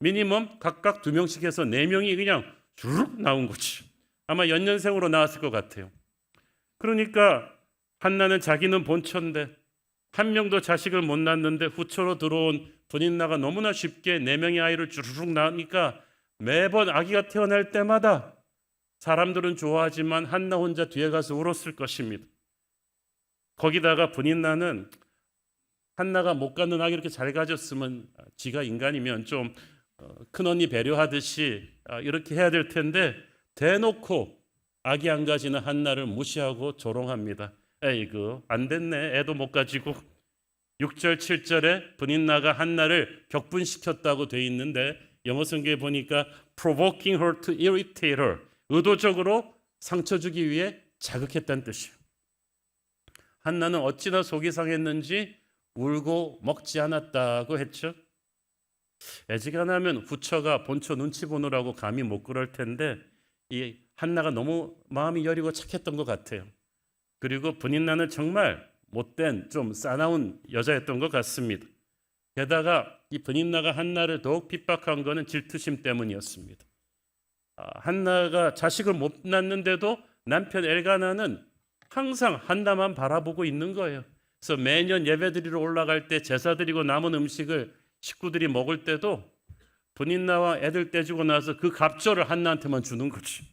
미니멈 각각 2명씩 해서 4명이 그냥 주룩 나온 거지. 아마 연년생으로 나왔을 것 같아요. 그러니까 한나는 자기는 본처인데 한 명도 자식을 못 낳는데 후처로 들어온 분인나가 너무나 쉽게 4명의 아이를 주르륵 낳으니까 매번 아기가 태어날 때마다 사람들은 좋아하지만 한나 혼자 뒤에 가서 울었을 것입니다. 거기다가 분인나는 한나가 못 갖는 아기 이렇게 잘 가졌으면 지가 인간이면 좀 큰언니 배려하듯이 이렇게 해야 될 텐데 대놓고 아기 안 가지는 한나를 무시하고 조롱합니다. 에이그 안 됐네. 애도 못 가지고. 6절 7절에 분인나가 한나를 격분시켰다고 돼 있는데 영어 성경에 보니까 provoking her to irritate her. 의도적으로 상처 주기 위해 자극했다는 뜻이에요. 한나는 어찌나 속이 상했는지 울고 먹지 않았다고 했죠. 애지간하면 후처가 본처 눈치 보느라고 감히 못 그럴 텐데 이 한나가 너무 마음이 여리고 착했던 것 같아요. 그리고 분인나는 정말 못된 좀 싸나운 여자였던 것 같습니다. 게다가 이 분인나가 한나를 더욱 핍박한 것은 질투심 때문이었습니다. 한나가 자식을 못 낳는데도 남편 엘가나는 항상 한나만 바라보고 있는 거예요. 그래서 매년 예배드리러 올라갈 때 제사 드리고 남은 음식을 식구들이 먹을 때도 분인나와 애들 떼주고 나서 그 갑절을 한나한테만 주는 거지.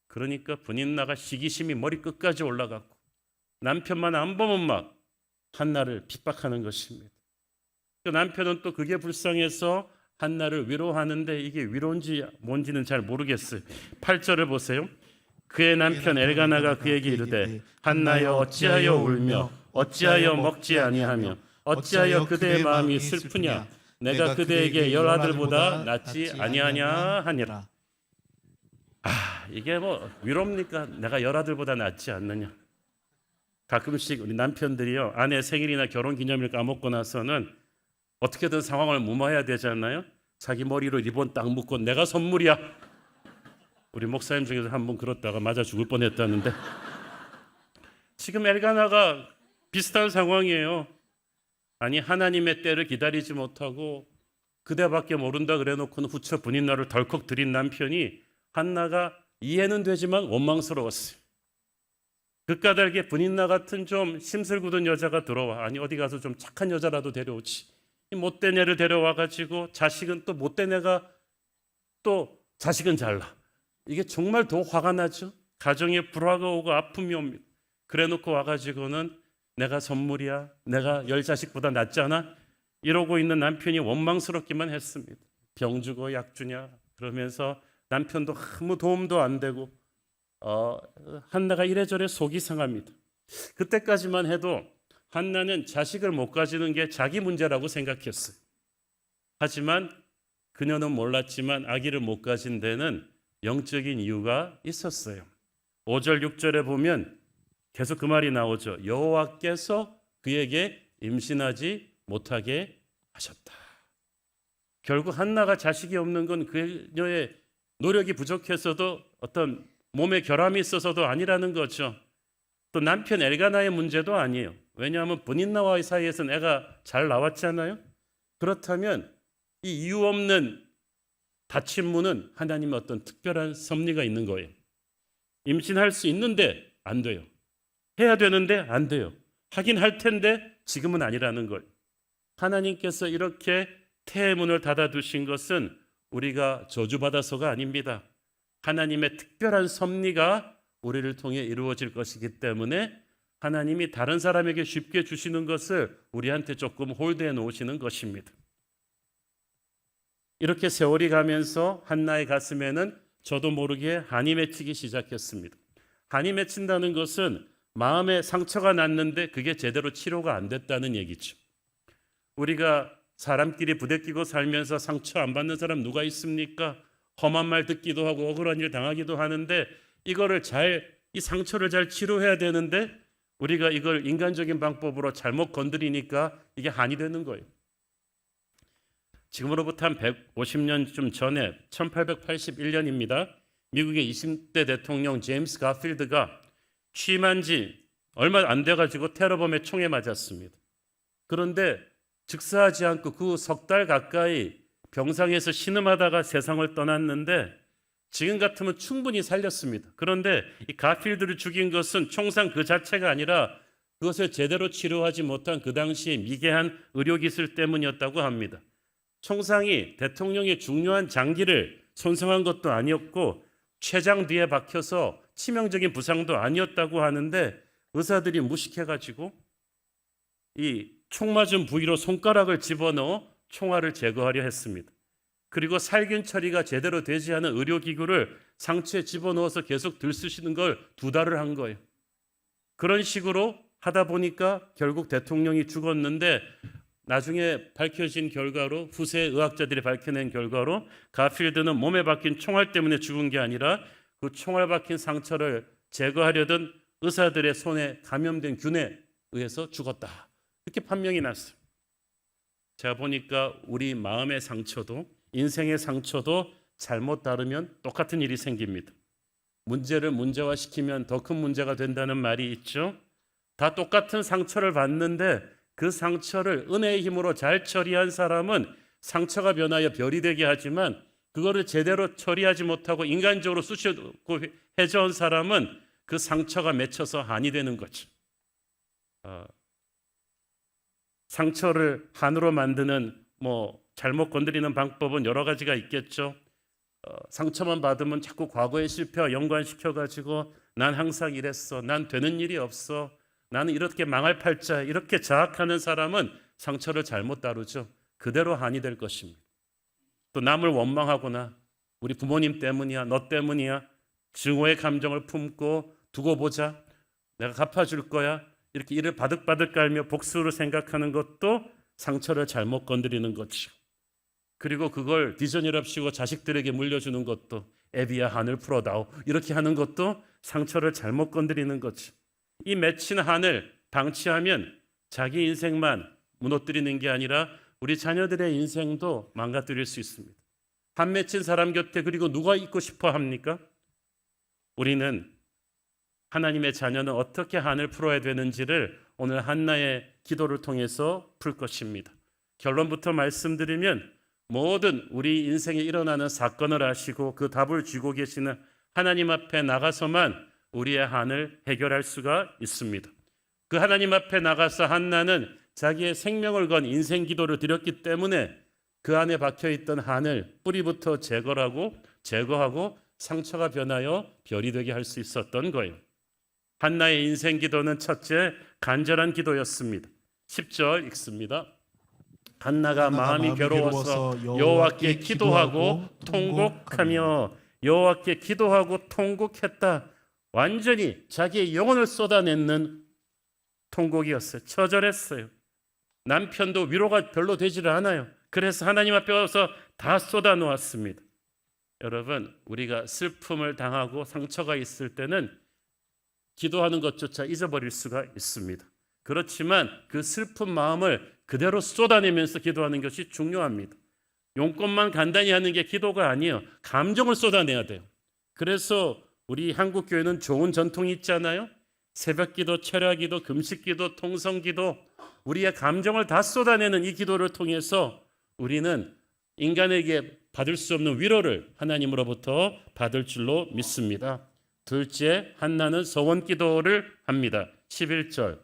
그러니까 분인나가 시기심이 머리 끝까지 올라갔고 남편만 안 보면 막 한나를 핍박하는 것입니다. 그 남편은 또 그게 불쌍해서 한나를 위로하는데 이게 위로인지 뭔지는 잘 모르겠어요. 8절을 보세요. 그의 남편 엘가나가 그에게 이르되 한나여 어찌하여 울며 어찌하여 먹지 아니하며 어찌하여 그대의 마음이 슬프냐 내가 그대에게 10아들보다 낫지 아니하냐 하니라. 이게 뭐 위로입니까? 내가 10아들보다 낫지 않느냐. 가끔씩 우리 남편들이요 아내 생일이나 결혼기념일 까먹고 나서는 어떻게든 상황을 무마해야 되잖아요. 자기 머리로 리본 딱 묶고 내가 선물이야. 우리 목사님 중에서 한 번 그렇다가 맞아 죽을 뻔했다는데 지금 엘가나가 비슷한 상황이에요. 아니 하나님의 때를 기다리지 못하고 그대밖에 모른다 그래놓고는 후처 분인나를 덜컥 들인 남편이 한나가 이해는 되지만 원망스러웠어요. 그 까닭에 분인나 같은 좀 심술 굳은 여자가 들어와. 아니 어디 가서 좀 착한 여자라도 데려오지. 이 못된 애를 데려와가지고 자식은 또 못된 애가 또 자식은 잘나. 이게 정말 더 화가 나죠. 가정에 불화가 오고 아픔이 옵니다. 그래놓고 와가지고는 내가 선물이야. 내가 10자식보다 낫지 않아? 이러고 있는 남편이 원망스럽기만 했습니다. 병 주고 약 주냐 그러면서 남편도 아무 도움도 안 되고 한나가 이래저래 속이 상합니다. 그때까지만 해도 한나는 자식을 못 가지는 게 자기 문제라고 생각했어요. 하지만 그녀는 몰랐지만 아기를 못 가진 데는 영적인 이유가 있었어요. 5절 6절에 보면 계속 그 말이 나오죠. 여호와께서 그에게 임신하지 못하게 하셨다. 결국 한나가 자식이 없는 건 그녀의 노력이 부족해서도 어떤 몸에 결함이 있어서도 아니라는 거죠. 또 남편 엘가나의 문제도 아니에요. 왜냐하면 분인나와의 사이에서는 애가 잘 나왔잖아요. 그렇다면 이 이유 없는 다친문은 하나님의 어떤 특별한 섭리가 있는 거예요. 임신할 수 있는데 안 돼요. 해야 되는데 안 돼요. 하긴 할 텐데 지금은 아니라는 걸. 하나님께서 이렇게 태의 문을 닫아두신 것은 우리가 저주받아서가 아닙니다. 하나님의 특별한 섭리가 우리를 통해 이루어질 것이기 때문에 하나님이 다른 사람에게 쉽게 주시는 것을 우리한테 조금 홀드해 놓으시는 것입니다. 이렇게 세월이 가면서 한나의 가슴에는 저도 모르게 한이 맺히기 시작했습니다. 한이 맺힌다는 것은 마음에 상처가 났는데 그게 제대로 치료가 안 됐다는 얘기죠. 우리가 사람끼리 부대끼고 살면서 상처 안 받는 사람 누가 있습니까? 험한 말 듣기도 하고 억울한 일 당하기도 하는데 이거를 이 상처를 잘 치료해야 되는데 우리가 이걸 인간적인 방법으로 잘못 건드리니까 이게 한이 되는 거예요. 지금으로부터 한 150년쯤 전에 1881년입니다. 미국의 20대 대통령 제임스 가필드가 취임한 지 얼마 안 돼가지고 테러범의 총에 맞았습니다. 그런데 즉사하지 않고 그 석 달 가까이 병상에서 신음하다가 세상을 떠났는데 지금 같으면 충분히 살렸습니다. 그런데 이 가필드를 죽인 것은 총상 그 자체가 아니라 그것을 제대로 치료하지 못한 그 당시의 미개한 의료기술 때문이었다고 합니다. 총상이 대통령의 중요한 장기를 손상한 것도 아니었고 췌장 뒤에 박혀서 치명적인 부상도 아니었다고 하는데 의사들이 무식해가지고 이 총 맞은 부위로 손가락을 집어넣어 총알을 제거하려 했습니다. 그리고 살균 처리가 제대로 되지 않은 의료기구를 상처에 집어넣어서 계속 들쑤시는 걸 2달을 한 거예요. 그런 식으로 하다 보니까 결국 대통령이 죽었는데 나중에 밝혀진 결과로 후세 의학자들이 밝혀낸 결과로 가필드는 몸에 박힌 총알 때문에 죽은 게 아니라 그 총알 박힌 상처를 제거하려던 의사들의 손에 감염된 균에 의해서 죽었다. 이렇게 판명이 났어요. 제가 보니까 우리 마음의 상처도 인생의 상처도 잘못 다루면 똑같은 일이 생깁니다. 문제를 문제화시키면 더 큰 문제가 된다는 말이 있죠. 다 똑같은 상처를 받는데 그 상처를 은혜의 힘으로 잘 처리한 사람은 상처가 변하여 별이 되게 하지만 그거를 제대로 처리하지 못하고 인간적으로 쑤시고 해져온 사람은 그 상처가 맺혀서 한이 되는 거죠. 상처를 한으로 만드는 잘못 건드리는 방법은 여러 가지가 있겠죠. 상처만 받으면 자꾸 과거의 실패와 연관시켜가지고 난 항상 이랬어, 난 되는 일이 없어, 나는 이렇게 망할 팔자 이렇게 자학하는 사람은 상처를 잘못 다루죠. 그대로 한이 될 것입니다. 또 남을 원망하거나 우리 부모님 때문이야, 너 때문이야, 증오의 감정을 품고 두고 보자, 내가 갚아줄 거야 이렇게 이를 바득바득 깔며 복수를 생각하는 것도 상처를 잘못 건드리는 거죠. 그리고 그걸 디즈니랍시고 자식들에게 물려주는 것도 애비야 한을 풀어다오 이렇게 하는 것도 상처를 잘못 건드리는 거죠. 이 맺힌 한을 방치하면 자기 인생만 무너뜨리는 게 아니라 우리 자녀들의 인생도 망가뜨릴 수 있습니다. 한 맺힌 사람 곁에 그리고 누가 있고 싶어 합니까? 우리는 하나님의 자녀는 어떻게 한을 풀어야 되는지를 오늘 한나의 기도를 통해서 풀 것입니다. 결론부터 말씀드리면 모든 우리 인생에 일어나는 사건을 아시고 그 답을 쥐고 계시는 하나님 앞에 나가서만 우리의 한을 해결할 수가 있습니다. 그 하나님 앞에 나가서 한나는 자기의 생명을 건 인생 기도를 드렸기 때문에 그 안에 박혀있던 한을 뿌리부터 제거하고 상처가 변하여 별이 되게 할 수 있었던 거예요. 한나의 인생 기도는 첫째 간절한 기도였습니다. 10절 읽습니다. 한나가 마음이 괴로워서 여호와께 기도하고 통곡하며 여호와께 기도하고 통곡했다. 완전히 자기의 영혼을 쏟아내는 통곡이었어요. 처절했어요. 남편도 위로가 별로 되지를 않아요. 그래서 하나님 앞에 와서 다 쏟아놓았습니다. 여러분, 우리가 슬픔을 당하고 상처가 있을 때는 기도하는 것조차 잊어버릴 수가 있습니다. 그렇지만 그 슬픈 마음을 그대로 쏟아내면서 기도하는 것이 중요합니다. 용건만 간단히 하는 게 기도가 아니에요. 감정을 쏟아내야 돼요. 그래서 우리 한국 교회는 좋은 전통이 있잖아요. 새벽기도, 철야기도, 금식기도, 통성기도, 우리의 감정을 다 쏟아내는 이 기도를 통해서 우리는 인간에게 받을 수 없는 위로를 하나님으로부터 받을 줄로 믿습니다. 둘째, 한나는 서원 기도를 합니다. 11절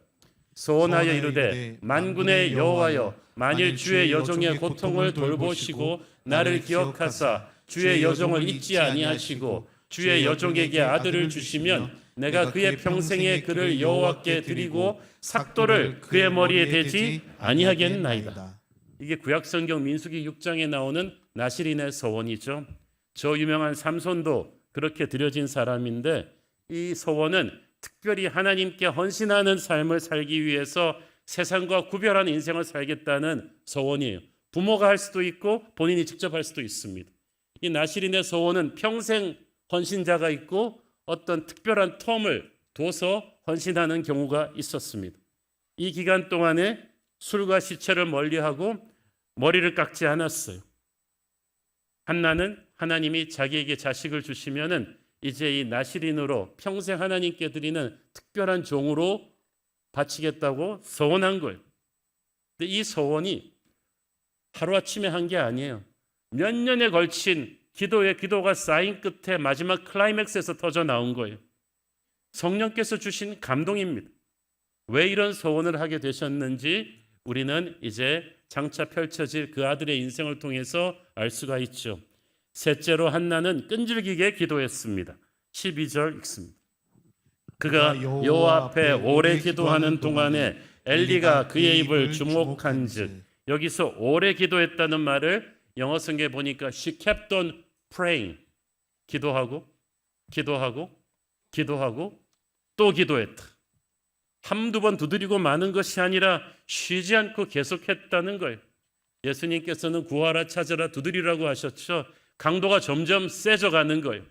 소원하여 이르되 만군의 여호와여 만일 주의 여종의 고통을 돌보시고 나를 기억하사 주의 여종을 잊지 아니하시고 주의 여종에게 아들을 주시면 내가 그의 평생에 그를 여호와께 드리고 삭도를 그의 머리에 대지 아니하겠나이다. 이게 구약성경 민수기 6장에 나오는 나실인의 서원이죠. 저 유명한 삼손도 그렇게 드려진 사람인데 이 서원은 특별히 하나님께 헌신하는 삶을 살기 위해서 세상과 구별하는 인생을 살겠다는 서원이에요. 부모가 할 수도 있고 본인이 직접 할 수도 있습니다. 이 나실인의 서원은 평생 헌신자가 있고 어떤 특별한 텀을 둬서 헌신하는 경우가 있었습니다. 이 기간 동안에 술과 시체를 멀리하고 머리를 깎지 않았어요. 한나는 하나님이 자기에게 자식을 주시면은 이제 이 나실인으로 평생 하나님께 드리는 특별한 종으로 바치겠다고 서원한 거예요. 근데 이 서원이 하루아침에 한 게 아니에요. 몇 년에 걸친 기도가 쌓인 끝에 마지막 클라이맥스에서 터져 나온 거예요. 성령께서 주신 감동입니다. 왜 이런 서원을 하게 되셨는지 우리는 이제 장차 펼쳐질 그 아들의 인생을 통해서 알 수가 있죠. 셋째로 한나는 끈질기게 기도했습니다. 12절 읽습니다. 그가 여호와 앞에 오래 기도하는 동안에 엘리가 그의 입을 주목한즉, 여기서 오래 기도했다는 말을 영어 성경에 보니까 she kept on praying, 기도하고 또 기도했다. 한두 번 두드리고 마는 것이 아니라 쉬지 않고 계속했다는 거예요. 예수님께서는 구하라 찾으라 두드리라고 하셨죠. 강도가 점점 세져가는 거예요.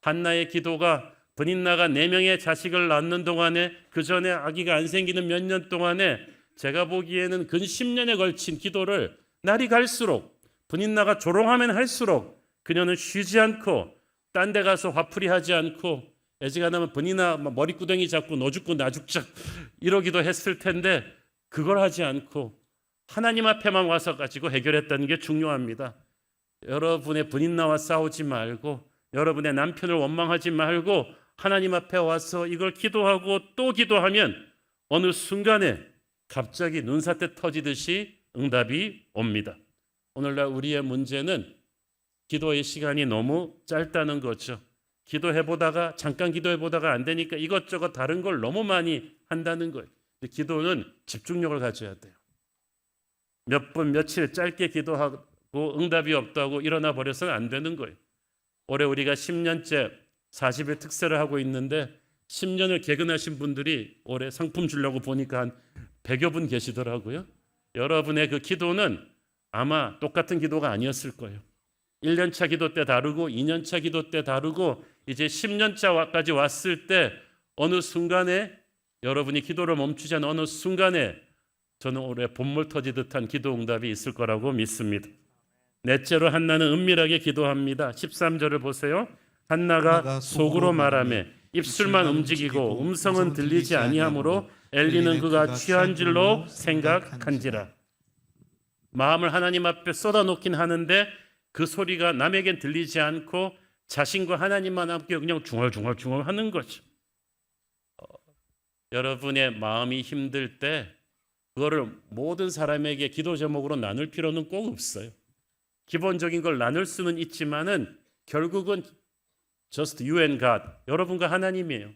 한나의 기도가 브닛나가 4명의 자식을 낳는 동안에, 그 전에 아기가 안 생기는 몇 년 동안에 제가 보기에는 근 10년에 걸친 기도를 날이 갈수록 브닛나가 조롱하면 할수록 그녀는 쉬지 않고 딴 데 가서 화풀이 하지 않고 애지간하면 브닛나 머리구덩이 잡고 너 죽고 나 죽자 이러기도 했을 텐데 그걸 하지 않고 하나님 앞에만 와서 가지고 해결했다는 게 중요합니다. 여러분의 브닛나와 싸우지 말고 여러분의 남편을 원망하지 말고 하나님 앞에 와서 이걸 기도하고 또 기도하면 어느 순간에 갑자기 눈사태 터지듯이 응답이 옵니다. 오늘날 우리의 문제는 기도의 시간이 너무 짧다는 거죠. 기도해보다가 잠깐 기도해보다가 안 되니까 이것저것 다른 걸 너무 많이 한다는 거예요. 근데 기도는 집중력을 가져야 돼요. 몇 분 며칠 짧게 기도하고 응답이 없다고 일어나 버려서는 안 되는 거예요. 올해 우리가 10년째 40일 특세를 하고 있는데 10년을 개근하신 분들이 올해 상품 주려고 보니까 한 100여 분 계시더라고요. 여러분의 그 기도는 아마 똑같은 기도가 아니었을 거예요. 1년차 기도 때 다르고 2년차 기도 때 다르고 이제 10년차까지 왔을 때 어느 순간에 여러분이 기도를 멈추지 않은 어느 순간에 저는 올해 본물 터지듯한 기도 응답이 있을 거라고 믿습니다. 넷째로 한나는 은밀하게 기도합니다. 13절을 보세요. 한나가 속으로 말하며 입술만 움직이고 음성은 들리지 아니하므로 엘리는 그가 취한 줄로 생각한지라. 마음을 하나님 앞에 쏟아놓긴 하는데 그 소리가 남에겐 들리지 않고 자신과 하나님만 함께 그냥 중얼중얼 하는 거죠. 여러분의 마음이 힘들 때 그거를 모든 사람에게 기도 제목으로 나눌 필요는 꼭 없어요. 기본적인 걸 나눌 수는 있지만은 결국은 just you and God, 여러분과 하나님이에요.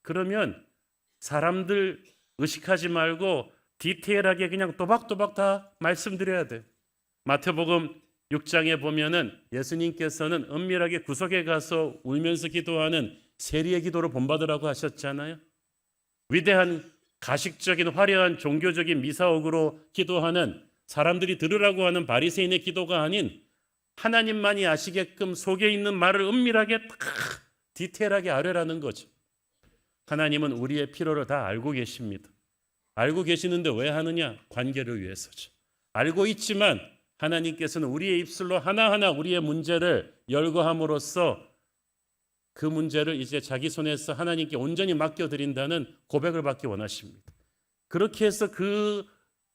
그러면 사람들 의식하지 말고 디테일하게 그냥 또박또박 다 말씀드려야 돼요. 마태복음 6장에 보면은 예수님께서는 은밀하게 구석에 가서 울면서 기도하는 세리의 기도를 본받으라고 하셨잖아요. 위대한 가식적인 화려한 종교적인 미사옥으로 기도하는 사람들이 들으라고 하는 바리새인의 기도가 아닌 하나님만이 아시게끔 속에 있는 말을 은밀하게 딱 디테일하게 아뢰라는 거죠. 하나님은 우리의 필요를 다 알고 계십니다. 알고 계시는데 왜 하느냐? 관계를 위해서죠. 알고 있지만 하나님께서는 우리의 입술로 하나하나 우리의 문제를 열거함으로써 그 문제를 이제 자기 손에서 하나님께 온전히 맡겨드린다는 고백을 받기 원하십니다. 그렇게 해서 그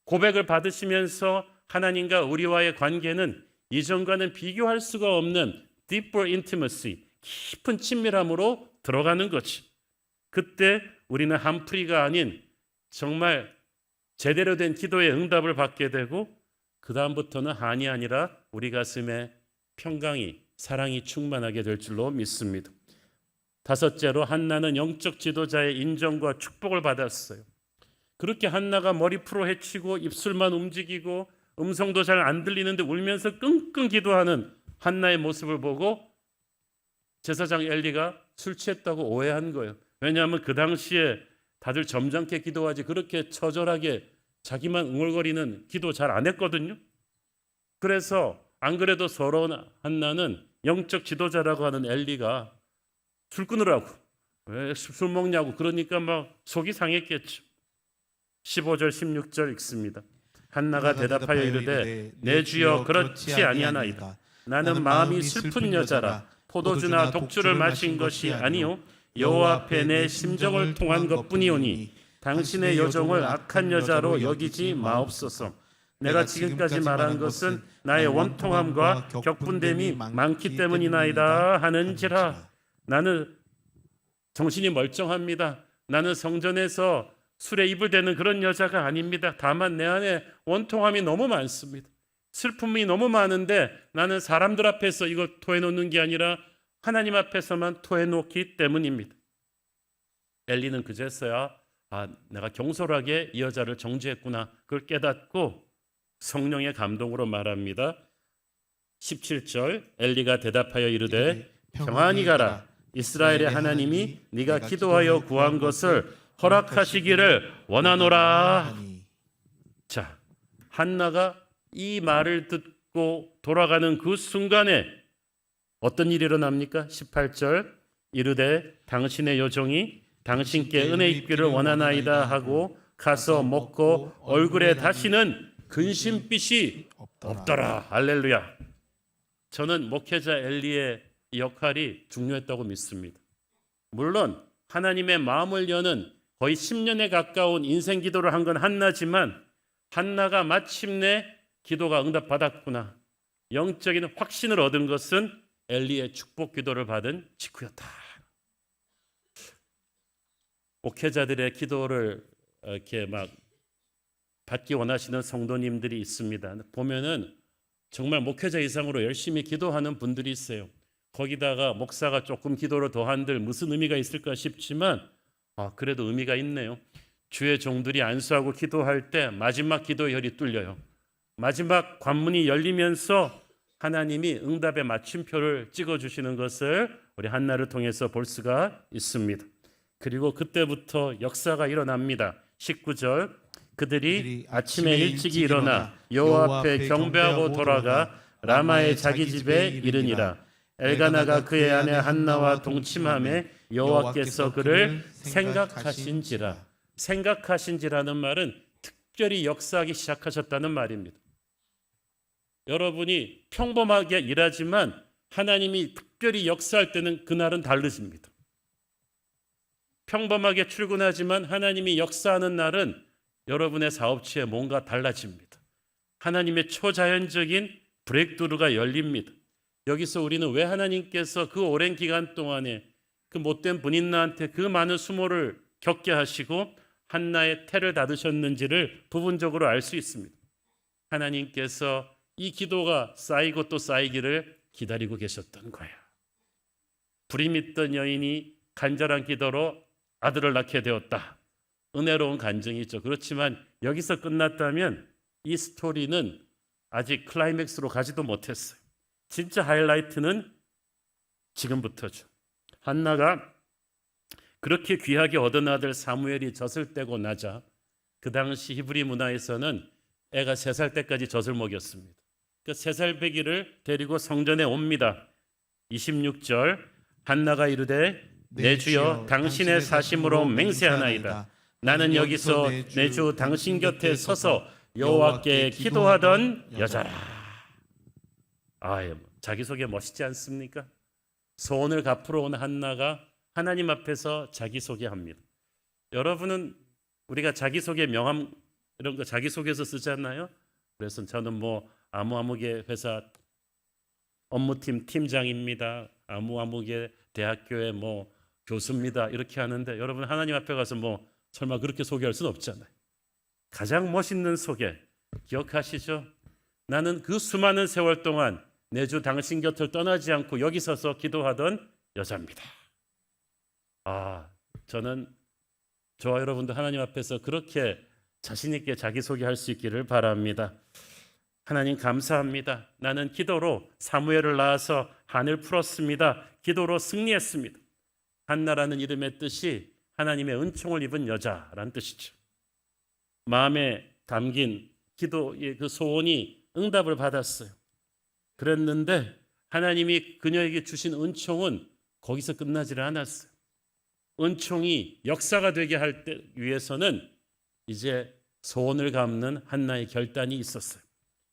고백을 받으시면서 하나님과 우리와의 관계는 이전과는 비교할 수가 없는 deeper intimacy, 깊은 친밀함으로 들어가는 거지. 그때 우리는 한풀이가 아닌 정말 제대로 된 기도의 응답을 받게 되고 그 다음부터는 한이 아니라 우리 가슴에 평강이, 사랑이 충만하게 될 줄로 믿습니다. 다섯째로 한나는 영적 지도자의 인정과 축복을 받았어요. 그렇게 한나가 머리 풀어 헤치고 입술만 움직이고 음성도 잘 안 들리는데 울면서 끙끙 기도하는 한나의 모습을 보고 제사장 엘리가 술 취했다고 오해한 거예요. 왜냐하면 그 당시에 다들 점잖게 기도하지 그렇게 처절하게 자기만 웅얼거리는 기도 잘 안 했거든요. 그래서 안 그래도 서러운 한나는 영적 지도자라고 하는 엘리가 술 끊으라고, 왜 술 먹냐고 그러니까 막 속이 상했겠죠. 15절 16절 읽습니다. 한나가 대답하여 이르되 내 주여 그렇지 아니하나이다. 나는 마음이 슬픈 여자라 포도주나 독주를 마신 것이 아니요 여호와 앞에 내 심정을 통한 것뿐이오니 당신의 여종을 악한 여자로 여기지 마옵소서. 내가 지금까지 말한 것은 나의 원통함과 격분됨이 많기 때문이나이다 하는지라. 나는 정신이 멀쩡합니다. 나는 성전에서 술에 입을 대는 그런 여자가 아닙니다. 다만 내 안에 원통함이 너무 많습니다. 슬픔이 너무 많은데 나는 사람들 앞에서 이걸 토해놓는 게 아니라 하나님 앞에서만 토해놓기 때문입니다. 엘리는 그제서야 내가 경솔하게 이 여자를 정죄했구나 그걸 깨닫고 성령의 감동으로 말합니다. 17절 엘리가 대답하여 이르되 평안히 가라. 이스라엘의 하나님이 네가 기도하여 구한 것을 허락하시기를 원하노라. 자, 한나가 이 말을 듣고 돌아가는 그 순간에 어떤 일이 일어납니까? 18절 이르되 당신의 여종이 당신께 은혜 입기를 원하나이다 하고 가서 먹고 얼굴에 다시는 근심빛이 없더라. 할렐루야. 저는 목회자 엘리의 역할이 중요했다고 믿습니다. 물론 하나님의 마음을 여는 거의 10년에 가까운 인생 기도를 한 건 한나지만 한나가 마침내 기도가 응답받았구나. 영적인 확신을 얻은 것은 엘리의 축복 기도를 받은 직후였다. 목회자들의 기도를 이렇게 막 받기 원하시는 성도님들이 있습니다. 보면은 정말 목회자 이상으로 열심히 기도하는 분들이 있어요. 거기다가 목사가 조금 기도를 더한들 무슨 의미가 있을까 싶지만 그래도 의미가 있네요. 주의 종들이 안수하고 기도할 때 마지막 기도의 혈이 뚫려요. 마지막 관문이 열리면서 하나님이 응답의 마침표를 찍어주시는 것을 우리 한나를 통해서 볼 수가 있습니다. 그리고 그때부터 역사가 일어납니다. 19절 그들이 아침에 일찍이 일어나 여호와 앞에 경배하고 돌아가 라마의 자기 집에 이르니라. 엘가나가 그의 아내 한나와 동침함에 여호와께서 그를 생각하신지라. 생각하신지라는 말은 특별히 역사하기 시작하셨다는 말입니다. 여러분이 평범하게 일하지만 하나님이 특별히 역사할 때는 그날은 다르십니다. 평범하게 출근하지만 하나님이 역사하는 날은 여러분의 사업체에 뭔가 달라집니다. 하나님의 초자연적인 브레이크드루가 열립니다. 여기서 우리는 왜 하나님께서 그 오랜 기간 동안에 그 못된 분인나한테 그 많은 수모를 겪게 하시고 한나의 태를 닫으셨는지를 부분적으로 알 수 있습니다. 하나님께서 이 기도가 쌓이고 또 쌓이기를 기다리고 계셨던 거예요. 불임있던 여인이 간절한 기도로 아들을 낳게 되었다. 은혜로운 간증이죠. 그렇지만 여기서 끝났다면 이 스토리는 아직 클라이맥스로 가지도 못했어요. 진짜 하이라이트는 지금부터죠. 한나가 그렇게 귀하게 얻은 아들 사무엘이 젖을 떼고 나자 그 당시 히브리 문화에서는 애가 3살 때까지 젖을 먹였습니다. 그 3살 배기를 데리고 성전에 옵니다. 26절 한나가 이르되 내 주여 당신의 사심으로 맹세하나이다. 나는 여기서 내 주 당신 곁에 서서 여호와께 기도하던 여자라. 자기소개 멋있지 않습니까? 소원을 갚으러 온 한나가 하나님 앞에서 자기소개합니다. 여러분은 우리가 자기소개 명함 이런 거 자기소개서 쓰잖아요. 그래서 저는 아무개 회사 업무팀 팀장입니다. 아무개 대학교의 교수입니다. 이렇게 하는데 여러분 하나님 앞에 가서 설마 그렇게 소개할 수는 없잖아요. 가장 멋있는 소개 기억하시죠? 나는 그 수많은 세월 동안 내 주 당신 곁을 떠나지 않고 여기 서서 기도하던 여자입니다. 저는 저와 여러분도 하나님 앞에서 그렇게 자신 있게 자기소개할 수 있기를 바랍니다. 하나님 감사합니다. 나는 기도로 사무엘을 낳아서 한을 풀었습니다. 기도로 승리했습니다. 한나라는 이름의 뜻이 하나님의 은총을 입은 여자라는 뜻이죠. 마음에 담긴 기도의 그 소원이 응답을 받았어요. 그랬는데 하나님이 그녀에게 주신 은총은 거기서 끝나지를 않았어요. 은총이 역사가 되게 할 때 위해서는 이제 소원을 갚는 한나의 결단이 있었어요.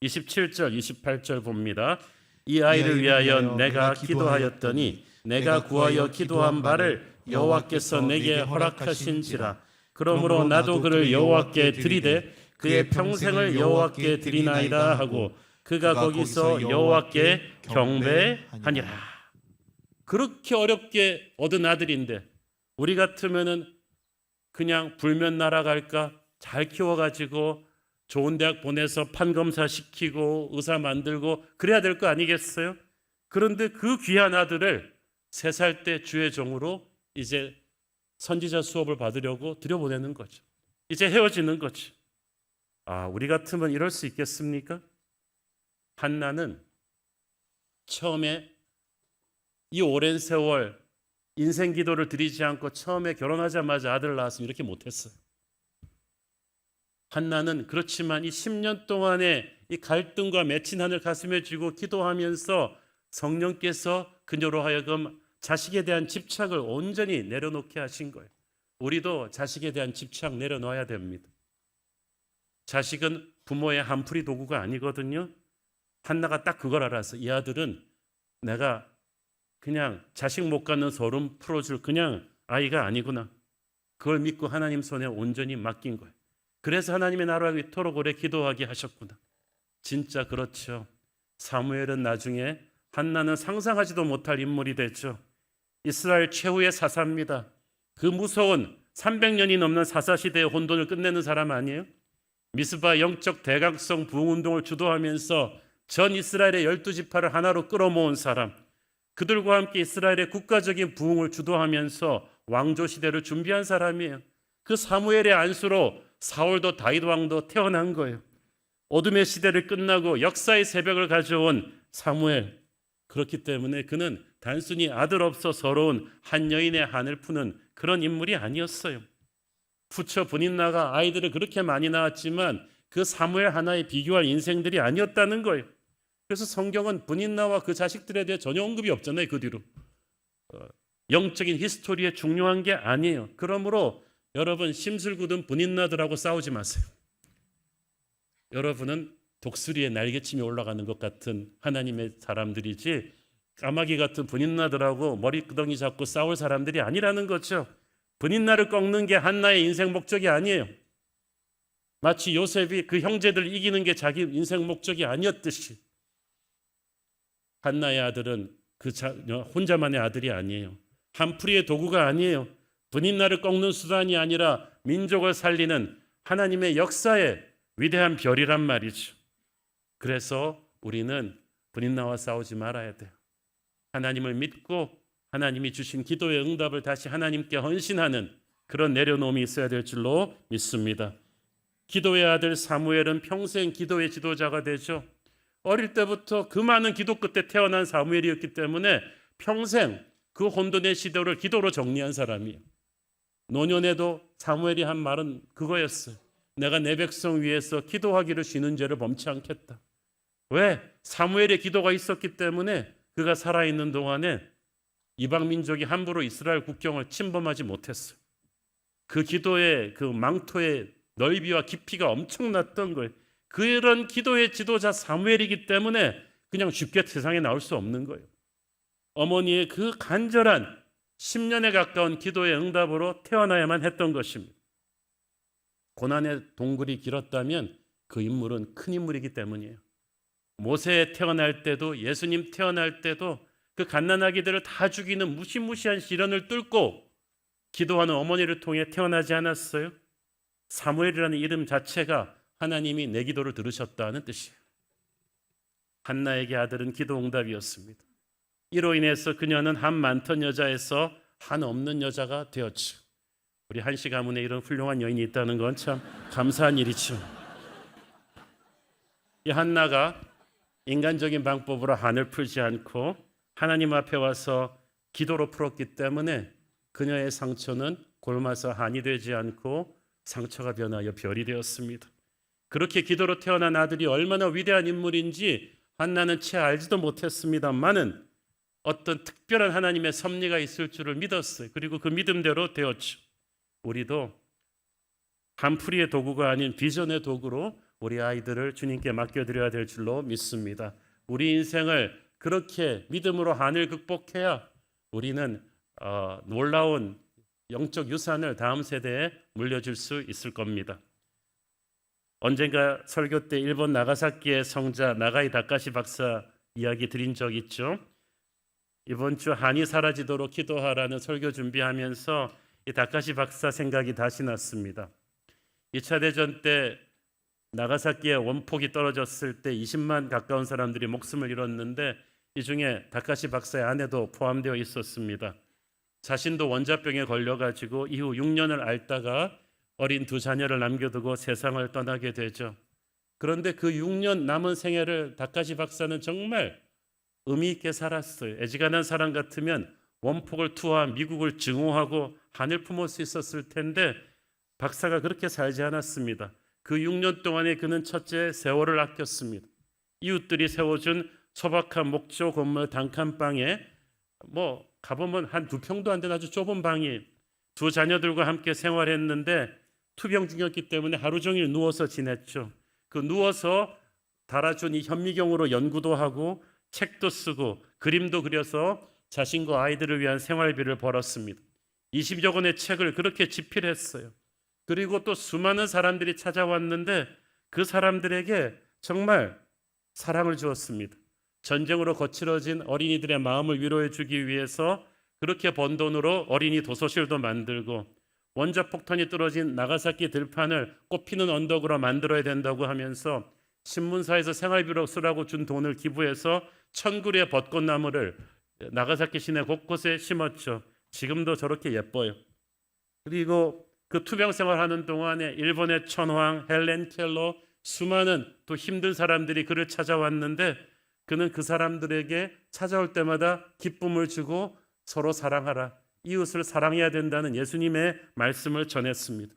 27절, 28절 봅니다. 이 아이를 위하여 내가 기도하였더니 내가 구하여 기도한 바를 여호와께서 내게 허락하신지라. 그러므로 나도 그를 여호와께 드리되 그의 평생을 여호와께 드리나이다 하고 그가 거기서 여호와께 경배하니라. 그렇게 어렵게 얻은 아들인데 우리 같으면은 그냥 불면 날아갈까? 잘 키워가지고 좋은 대학 보내서 판검사 시키고 의사 만들고 그래야 될 거 아니겠어요? 그런데 그 귀한 아들을 3살 때 주의 종으로 이제 선지자 수업을 받으려고 들여보내는 거죠. 이제 헤어지는 거죠. 우리 같으면 이럴 수 있겠습니까? 한나는 처음에 이 오랜 세월 인생 기도를 드리지 않고 처음에 결혼하자마자 아들을 낳았으면 이렇게 못했어요. 한나는 그렇지만 이 10년 동안의 이 갈등과 맺힌 한을 가슴에 쥐고 기도하면서 성령께서 그녀로 하여금 자식에 대한 집착을 온전히 내려놓게 하신 거예요. 우리도 자식에 대한 집착 내려놓아야 됩니다. 자식은 부모의 한풀이 도구가 아니거든요. 한나가 딱 그걸 알았어. 이 아들은 내가 그냥 자식 못 갖는 소름 풀어줄 그냥 아이가 아니구나. 그걸 믿고 하나님 손에 온전히 맡긴 거예요. 그래서 하나님의 나라를 이토록 오래 기도하게 하셨구나. 진짜 그렇죠. 사무엘은 나중에 한나는 상상하지도 못할 인물이 됐죠. 이스라엘 최후의 사사입니다. 그 무서운 300년이 넘는 사사시대의 혼돈을 끝내는 사람 아니에요? 미스바 영적 대각성 부흥운동을 주도하면서 전 이스라엘의 12지파를 하나로 끌어모은 사람, 그들과 함께 이스라엘의 국가적인 부흥을 주도하면서 왕조 시대를 준비한 사람이에요. 그 사무엘의 안수로 사울도 다윗 왕도 태어난 거예요. 어둠의 시대를 끝나고 역사의 새벽을 가져온 사무엘. 그렇기 때문에 그는 단순히 아들 없어 서러운 한 여인의 한을 푸는 그런 인물이 아니었어요. 부처 분인나가 아이들을 그렇게 많이 낳았지만 그 사무엘 하나에 비교할 인생들이 아니었다는 거예요. 그래서 성경은 분인나와 그 자식들에 대해 전혀 언급이 없잖아요. 그 뒤로 영적인 히스토리에 중요한 게 아니에요. 그러므로 여러분 심술 굳은 분인나들하고 싸우지 마세요. 여러분은 독수리의 날개침이 올라가는 것 같은 하나님의 사람들이지 까마귀 같은 분인나들하고 머리끄덩이 잡고 싸울 사람들이 아니라는 거죠. 분인나를 꺾는 게 한나의 인생 목적이 아니에요. 마치 요셉이 그 형제들을 이기는 게 자기 인생 목적이 아니었듯이 한나의 아들은 그 혼자만의 아들이 아니에요. 한풀이의 도구가 아니에요. 분인나를 꺾는 수단이 아니라 민족을 살리는 하나님의 역사의 위대한 별이란 말이죠. 그래서 우리는 분인나와 싸우지 말아야 돼요. 하나님을 믿고 하나님이 주신 기도의 응답을 다시 하나님께 헌신하는 그런 내려놓음이 있어야 될 줄로 믿습니다. 기도의 아들 사무엘은 평생 기도의 지도자가 되죠. 어릴 때부터 그 많은 기도 끝에 태어난 사무엘이었기 때문에 평생 그 혼돈의 시대를 기도로 정리한 사람이에요. 노년에도 사무엘이 한 말은 그거였어요. 내가 내 백성 위해서 기도하기를 쉬는 죄를 범치 않겠다. 왜? 사무엘의 기도가 있었기 때문에 그가 살아있는 동안에 이방 민족이 함부로 이스라엘 국경을 침범하지 못했어요. 그 기도의 그 망토의 넓이와 깊이가 엄청났던 거예요. 그런 기도의 지도자 사무엘이기 때문에 그냥 쉽게 세상에 나올 수 없는 거예요. 어머니의 그 간절한 10년에 가까운 기도의 응답으로 태어나야만 했던 것입니다. 고난의 동굴이 길었다면 그 인물은 큰 인물이기 때문이에요. 모세 태어날 때도 예수님 태어날 때도 그 갓난아기들을 다 죽이는 무시무시한 시련을 뚫고 기도하는 어머니를 통해 태어나지 않았어요? 사무엘이라는 이름 자체가 하나님이 내 기도를 들으셨다는 뜻이에요. 한나에게 아들은 기도 응답이었습니다. 이로 인해서 그녀는 한 많던 여자에서 한 없는 여자가 되었죠. 우리 한씨 가문에 이런 훌륭한 여인이 있다는 건 참 감사한 일이죠. 이 한나가 인간적인 방법으로 한을 풀지 않고 하나님 앞에 와서 기도로 풀었기 때문에 그녀의 상처는 곪아서 한이 되지 않고 상처가 변하여 별이 되었습니다. 그렇게 기도로 태어난 아들이 얼마나 위대한 인물인지 한나는 채 알지도 못했습니다만은 어떤 특별한 하나님의 섭리가 있을 줄을 믿었어요. 그리고 그 믿음대로 되었죠. 우리도 한풀이의 도구가 아닌 비전의 도구로 우리 아이들을 주님께 맡겨드려야 될 줄로 믿습니다. 우리 인생을 그렇게 믿음으로 한을 극복해야 우리는 놀라운 영적 유산을 다음 세대에 물려줄 수 있을 겁니다. 언젠가 설교 때 일본 나가사키의 성자 나가이 다카시 박사 이야기 드린 적 있죠. 이번 주 한이 사라지도록 기도하라는 설교 준비하면서 이 다카시 박사 생각이 다시 났습니다. 2차 대전 때 나가사키의 원폭이 떨어졌을 때 20만 가까운 사람들이 목숨을 잃었는데 이 중에 다카시 박사의 아내도 포함되어 있었습니다. 자신도 원자병에 걸려가지고 이후 6년을 앓다가 어린 2 자녀를 남겨두고 세상을 떠나게 되죠. 그런데 그 6년 남은 생애를 다카시 박사는 정말 의미 있게 살았어요. 애지간한 사람 같으면 원폭을 투하한 미국을 증오하고 한을 품을 수 있었을 텐데 박사가 그렇게 살지 않았습니다. 그 6년 동안에 그는 첫째 세월을 아꼈습니다. 이웃들이 세워준 소박한 목조 건물 단칸방에 가보면 한 2평도 안 되는 아주 좁은 방이 2 자녀들과 함께 생활했는데 투병 중이었기 때문에 하루 종일 누워서 지냈죠. 그 누워서 달아준 이 현미경으로 연구도 하고 책도 쓰고 그림도 그려서 자신과 아이들을 위한 생활비를 벌었습니다. 20여 권의 책을 그렇게 집필했어요. 그리고 또 수많은 사람들이 찾아왔는데 그 사람들에게 정말 사랑을 주었습니다. 전쟁으로 거칠어진 어린이들의 마음을 위로해 주기 위해서 그렇게 번 돈으로 어린이 도서실도 만들고 원자폭탄이 떨어진 나가사키 들판을 꽃피는 언덕으로 만들어야 된다고 하면서 신문사에서 생활비로 쓰라고 준 돈을 기부해서 1000그루의 벚꽃나무를 나가사키 시내 곳곳에 심었죠. 지금도 저렇게 예뻐요. 그리고 그 투병 생활하는 동안에 일본의 천황, 헬렌 켈러, 수많은 또 힘든 사람들이 그를 찾아왔는데 그는 그 사람들에게 찾아올 때마다 기쁨을 주고 서로 사랑하라, 이웃을 사랑해야 된다는 예수님의 말씀을 전했습니다.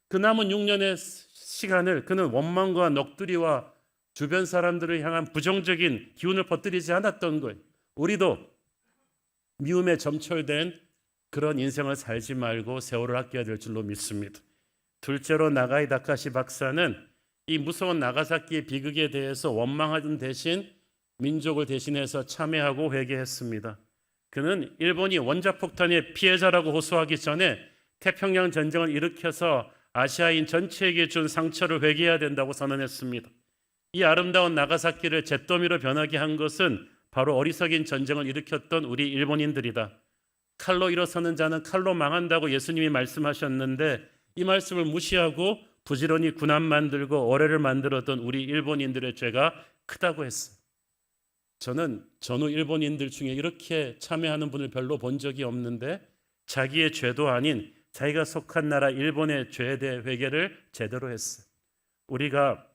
그 남은 6년의 시간을 그는 원망과 넋두리와 주변 사람들을 향한 부정적인 기운을 퍼뜨리지 않았던 거예요. 우리도 미움에 점철된 그런 인생을 살지 말고 세월을 아껴야 될 줄로 믿습니다. 둘째로 나가이 다카시 박사는 이 무서운 나가사키의 비극에 대해서 원망하던 대신 민족을 대신해서 참회하고 회개했습니다. 그는 일본이 원자폭탄의 피해자라고 호소하기 전에 태평양 전쟁을 일으켜서 아시아인 전체에게 준 상처를 회개해야 된다고 선언했습니다. 이 아름다운 나가사키를 잿더미로 변하게 한 것은 바로 어리석인 전쟁을 일으켰던 우리 일본인들이다. 칼로 일어서는 자는 칼로 망한다고 예수님이 말씀하셨는데 이 말씀을 무시하고 부지런히 군함 만들고 어뢰를 만들었던 우리 일본인들의 죄가 크다고 했어요. 저는 전후 일본인들 중에 이렇게 참회하는 분을 별로 본 적이 없는데 자기의 죄도 아닌 자기가 속한 나라 일본의 죄에 대해 회개를 제대로 했어요. 우리가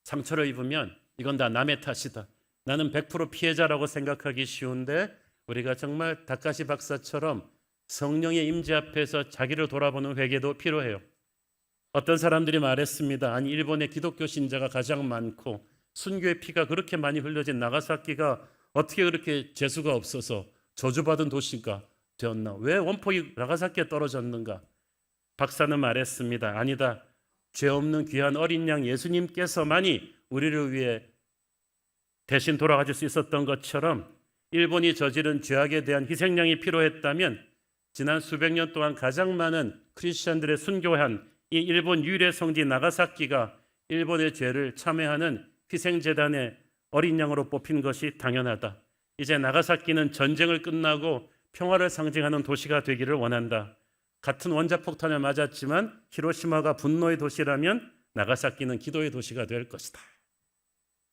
상처를 입으면 이건 다 남의 탓이다, 나는 100% 피해자라고 생각하기 쉬운데 우리가 정말 다카시 박사처럼 성령의 임재 앞에서 자기를 돌아보는 회개도 필요해요. 어떤 사람들이 말했습니다. 아니, 일본의 기독교 신자가 가장 많고 순교의 피가 그렇게 많이 흘려진 나가사키가 어떻게 그렇게 재수가 없어서 저주받은 도시가 되었나? 왜 원폭이 나가사키에 떨어졌는가? 박사는 말했습니다. 아니다. 죄 없는 귀한 어린 양 예수님께서만이 우리를 위해 대신 돌아가실 수 있었던 것처럼 일본이 저지른 죄악에 대한 희생양이 필요했다면 지난 수백 년 동안 가장 많은 크리스천들의 순교한 이 일본 유일의 성지 나가사키가 일본의 죄를 참회하는 희생재단의 어린 양으로 뽑힌 것이 당연하다. 이제 나가사키는 전쟁을 끝나고 평화를 상징하는 도시가 되기를 원한다. 같은 원자폭탄을 맞았지만 히로시마가 분노의 도시라면 나가사키는 기도의 도시가 될 것이다.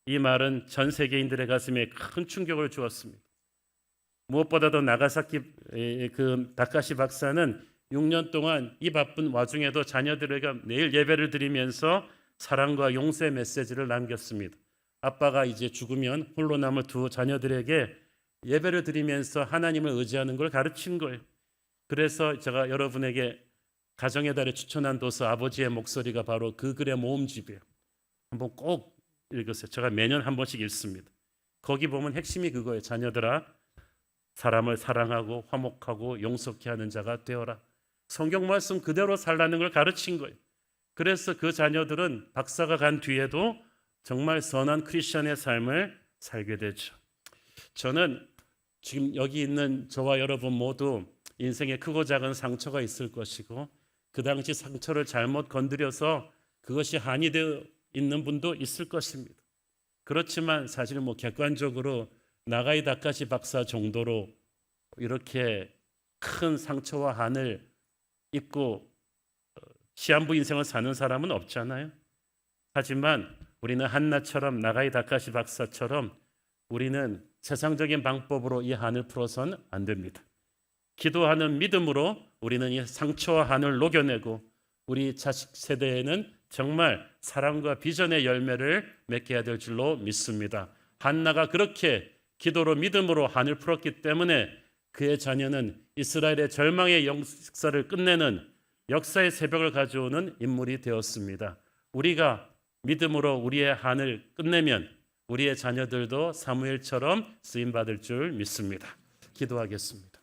이 말은 전 세계인들의 가슴에 큰 충격을 주었습니다. 무엇보다도 나가사키 그 다카시 박사는 6년 동안 이 바쁜 와중에도 자녀들에게 매일 예배를 드리면서 사랑과 용서의 메시지를 남겼습니다. 아빠가 이제 죽으면 홀로 남을 두 자녀들에게 예배를 드리면서 하나님을 의지하는 걸 가르친 거예요. 그래서 제가 여러분에게 가정의 달에 추천한 도서 아버지의 목소리가 바로 그 글의 모음집이에요. 한번 꼭 읽으세요. 제가 매년 한 번씩 읽습니다. 거기 보면 핵심이 그거예요. 자녀들아, 사람을 사랑하고 화목하고 용서케 하는 자가 되어라. 성경 말씀 그대로 살라는 걸 가르친 거예요. 그래서 그 자녀들은 박사가 간 뒤에도 정말 선한 크리스천의 삶을 살게 되죠. 저는 지금 여기 있는 저와 여러분 모두 인생에 크고 작은 상처가 있을 것이고 그 당시 상처를 잘못 건드려서 그것이 한이 되어 있는 분도 있을 것입니다. 그렇지만 사실 객관적으로 나가이 다카시 박사 정도로 이렇게 큰 상처와 한을 입고 시한부 인생을 사는 사람은 없잖아요. 하지만 우리는 한나처럼 나가이 다카시 박사처럼 우리는 세상적인 방법으로 이 한을 풀어서는 안 됩니다. 기도하는 믿음으로 우리는 이 상처와 한을 녹여내고 우리 자식 세대에는 정말 사랑과 비전의 열매를 맺게 해야 될 줄로 믿습니다. 한나가 그렇게 기도로 믿음으로 한을 풀었기 때문에 그의 자녀는 이스라엘의 절망의 역사를 끝내는 역사의 새벽을 가져오는 인물이 되었습니다. 우리가 믿음으로 우리의 한을 끝내면 우리의 자녀들도 사무엘처럼 쓰임받을 줄 믿습니다. 기도하겠습니다.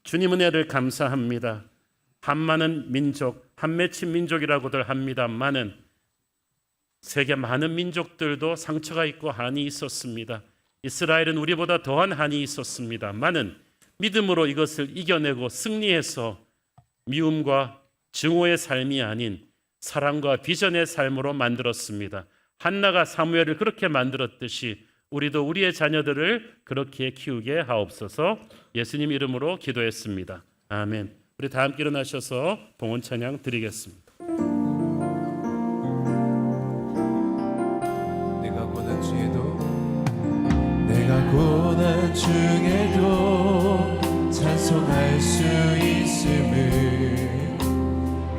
주님 은혜를 감사합니다. 한 많은 민족, 한 맺힌 민족이라고들 합니다만은 세계 많은 민족들도 상처가 있고 한이 있었습니다. 이스라엘은 우리보다 더한 한이 있었습니다만은 믿음으로 이것을 이겨내고 승리해서 미움과 증오의 삶이 아닌 사랑과 비전의 삶으로 만들었습니다. 한나가 사무엘을 그렇게 만들었듯이 우리도 우리의 자녀들을 그렇게 키우게 하옵소서. 예수님 이름으로 기도했습니다. 아멘. 우리 다 함께 일어나셔서 봉헌 찬양 드리겠습니다. 내가 고난 중에도 찬송할 수 있음을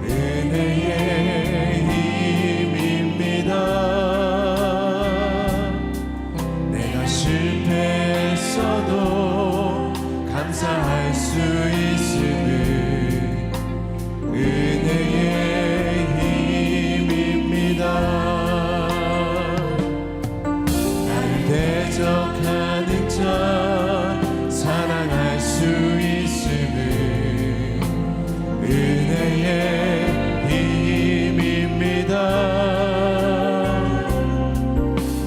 은혜의 힘입니다. 내가 실패했어도 감사할 수 있음을 은혜의 힘입니다. 나를 대적하는 자 사랑할 수 있음을 은혜의 힘입니다.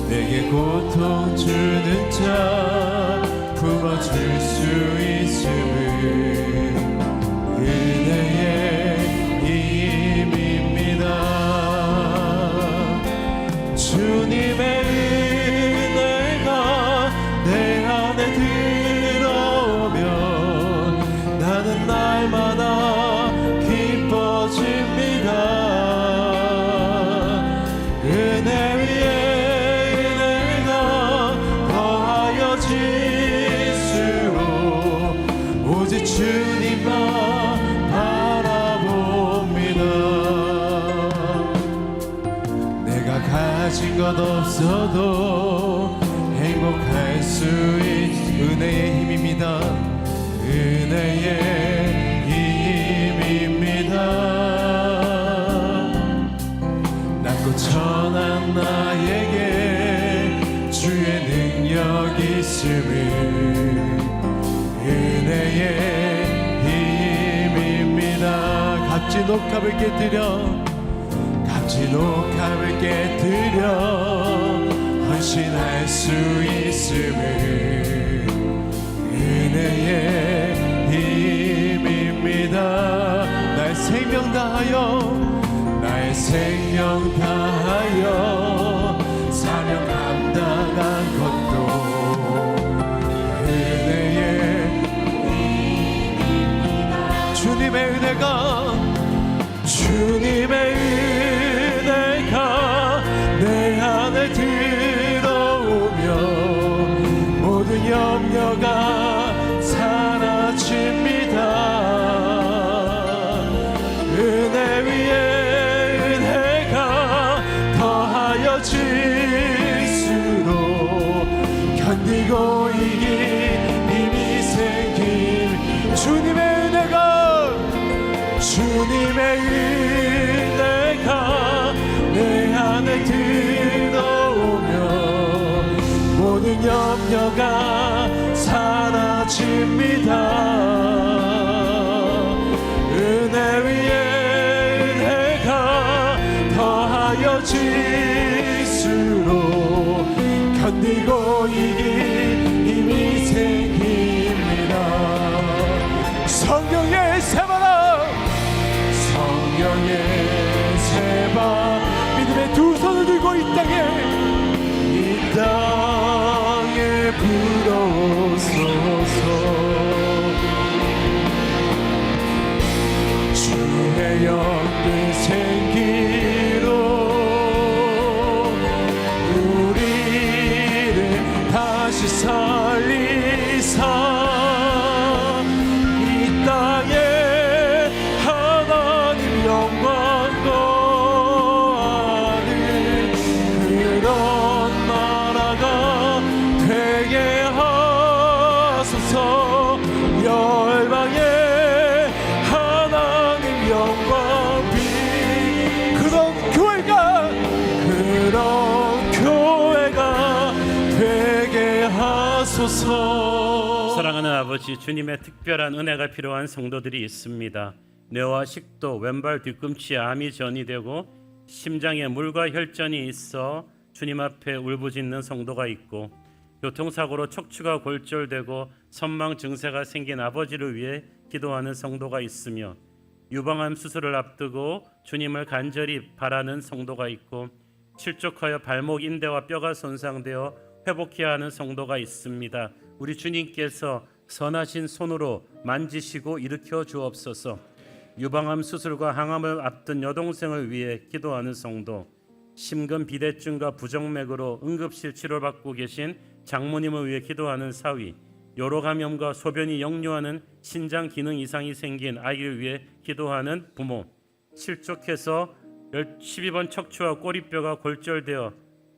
내게 고통 주는 자 품어줄 수 있음을 은혜의 힘입니다. 주님의 은혜가 내 안에 들어오면 나는 날마다 기뻐집니다. 은혜 위에 은혜가 더하여 질수록 오직 주님만 바라봅니다. 내가 가진 것 없어도 행복할 수 있는 은혜의 힘입니다. 은혜의 힘입니다. 낮고 천한 나에게 주의 능력 있음을 은혜의 힘입니다. 값진 옷값을 깨뜨려 헌신할 수 있음을 은혜의 힘입니다. 나의 생명 다하여 사명 감당한 것도 은혜의 힘입니다. 주님의 은혜가 내 안에 들어오면 모든 염려가 사라집니다. 은혜 위에 은혜가 더 모든 염려가 사라집니다. 은혜 위에 은혜가 더하여 질수록 견디고 이길 힘이 생깁니다. 성령의 세바라, 성령의 세바, 믿음의 두 손을 들고 이 땅에 불어오소서. 주의 영들 생기로 우리를 다시 살리사 이 땅에 하나님 영광 거하는 그런 나라가 되게 하소서. 열방에 하나님 영광 비 그런 교회가 되게 하소서. 사랑하는 아버지, 주님의 특별한 은혜가 필요한 성도들이 있습니다. 뇌와 식도, 왼발 뒤꿈치에 암이 전이되고 심장에 물과 혈전이 있어 주님 앞에 울부짖는 성도가 있고, 교통사고로 척추가 골절되고 선망 증세가 생긴 아버지를 위해 기도하는 성도가 있으며, 유방암 수술을 앞두고 주님을 간절히 바라는 성도가 있고, 실족하여 발목 인대와 뼈가 손상되어 회복해야 하는 성도가 있습니다. 우리 주님께서 선하신 손으로 만지시고 일으켜 주옵소서. 유방암 수술과 항암을 앞둔 여동생을 위해 기도하는 성도, 심근 비대증과 부정맥으로 응급실 치료받고 계신 장모님을 위해 기도하는 사위, 요로 감염과 소변이 역류하는 신장 기능 이상이 생긴 아이를 위해 기도하는 부모, 실족해서 12번 척추와 꼬리뼈가 골절되어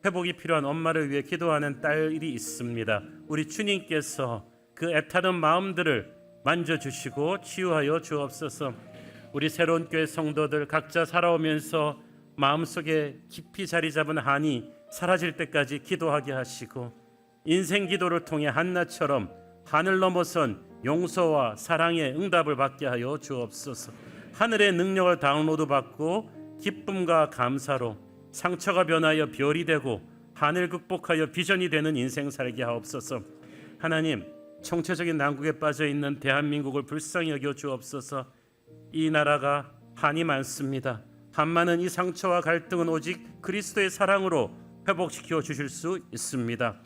회복이 필요한 엄마를 위해 기도하는 딸이 있습니다. 우리 주님께서 그 애타는 마음들을 만져주시고 치유하여 주옵소서. 우리 새로운 교회 성도들 각자 살아오면서 마음속에 깊이 자리 잡은 한이 사라질 때까지 기도하게 하시고, 인생 기도를 통해 한나처럼 하늘 넘어선 용서와 사랑의 응답을 받게 하여 주옵소서. 하늘의 능력을 다운로드 받고 기쁨과 감사로 상처가 변하여 별이 되고 하늘 극복하여 비전이 되는 인생 살게 하옵소서. 하나님, 총체적인 난국에 빠져있는 대한민국을 불쌍히 여겨 주옵소서. 이 나라가 한이 많습니다. 한 많은 이 상처와 갈등은 오직 그리스도의 사랑으로 회복시켜 주실 수 있습니다.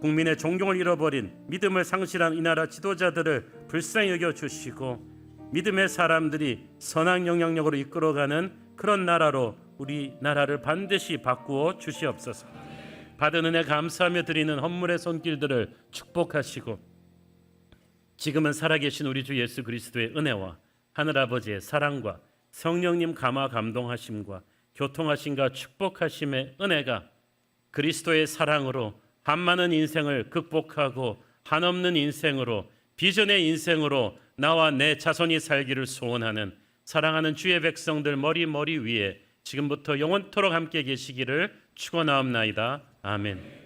국민의 존경을 잃어버린, 믿음을 상실한 이 나라 지도자들을 불쌍히 여겨 주시고, 믿음의 사람들이 선한 영향력으로 이끌어가는 그런 나라로 우리 나라를 반드시 바꾸어 주시옵소서. 받은 은혜 감사하며 드리는 헌물의 손길들을 축복하시고, 지금은 살아계신 우리 주 예수 그리스도의 은혜와 하늘아버지의 사랑과 성령님 감화 감동하심과 교통하심과 축복하심의 은혜가 그리스도의 사랑으로 한많은 인생을 극복하고 한없는 인생으로, 비전의 인생으로 나와 내 자손이 살기를 소원하는 사랑하는 주의 백성들 머리 위에 지금부터 영원토록 함께 계시기를 축원하옵나이다. 아멘.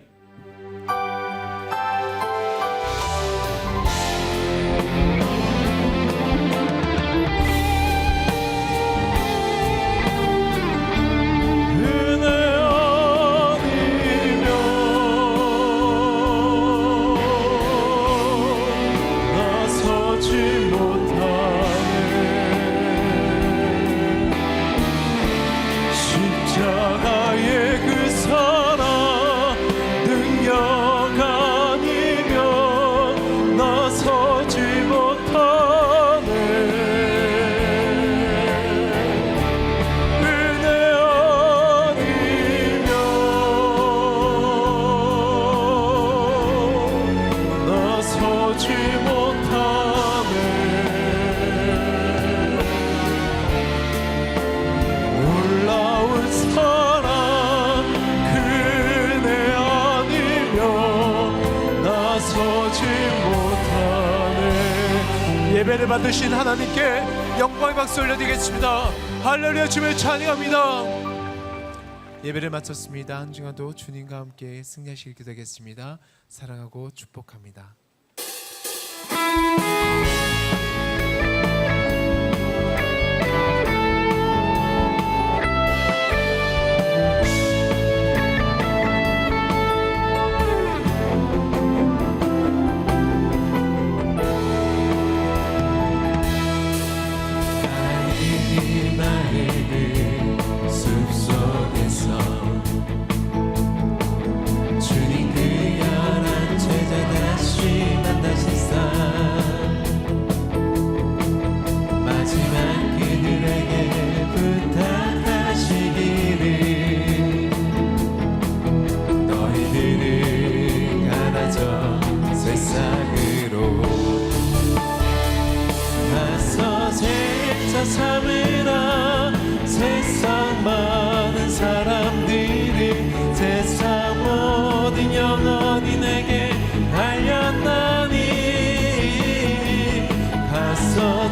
예배를 받으신 하나님께 영광의 박수 올려드리겠습니다. 할렐루야. 주님을 찬양합니다. 예배를 마쳤습니다. 한 주간도 주님과 함께 승리하시길 기도하겠습니다. 사랑하고 축복합니다. 주님 그 연한 제자 다시 만나신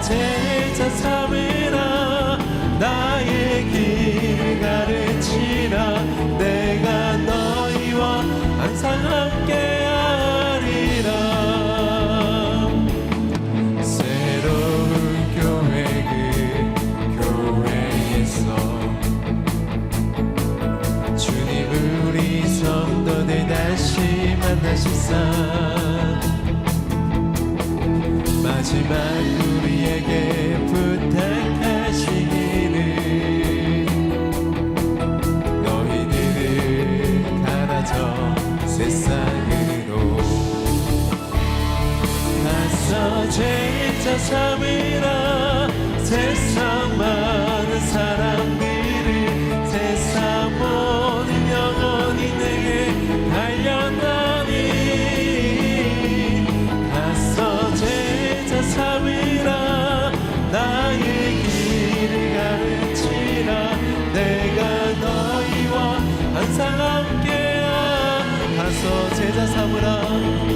제자 삼으라 나의 길 가르치라 내가 너희와 항상 함께하리라 새로운 교회 그 교회에서 주님 우리 성도들 다시 만나시사 마지막 우리에게 부탁하시기를 너희들을 가라 저 세상으로 가서 제자 삼으라 세상 많은 사람들을 세상 모든 영혼이 내게 달려나니 가서 제자 삼으라 나의 길을 가르치라 내가 너희와 항상 함께야 가서 제자 삼으라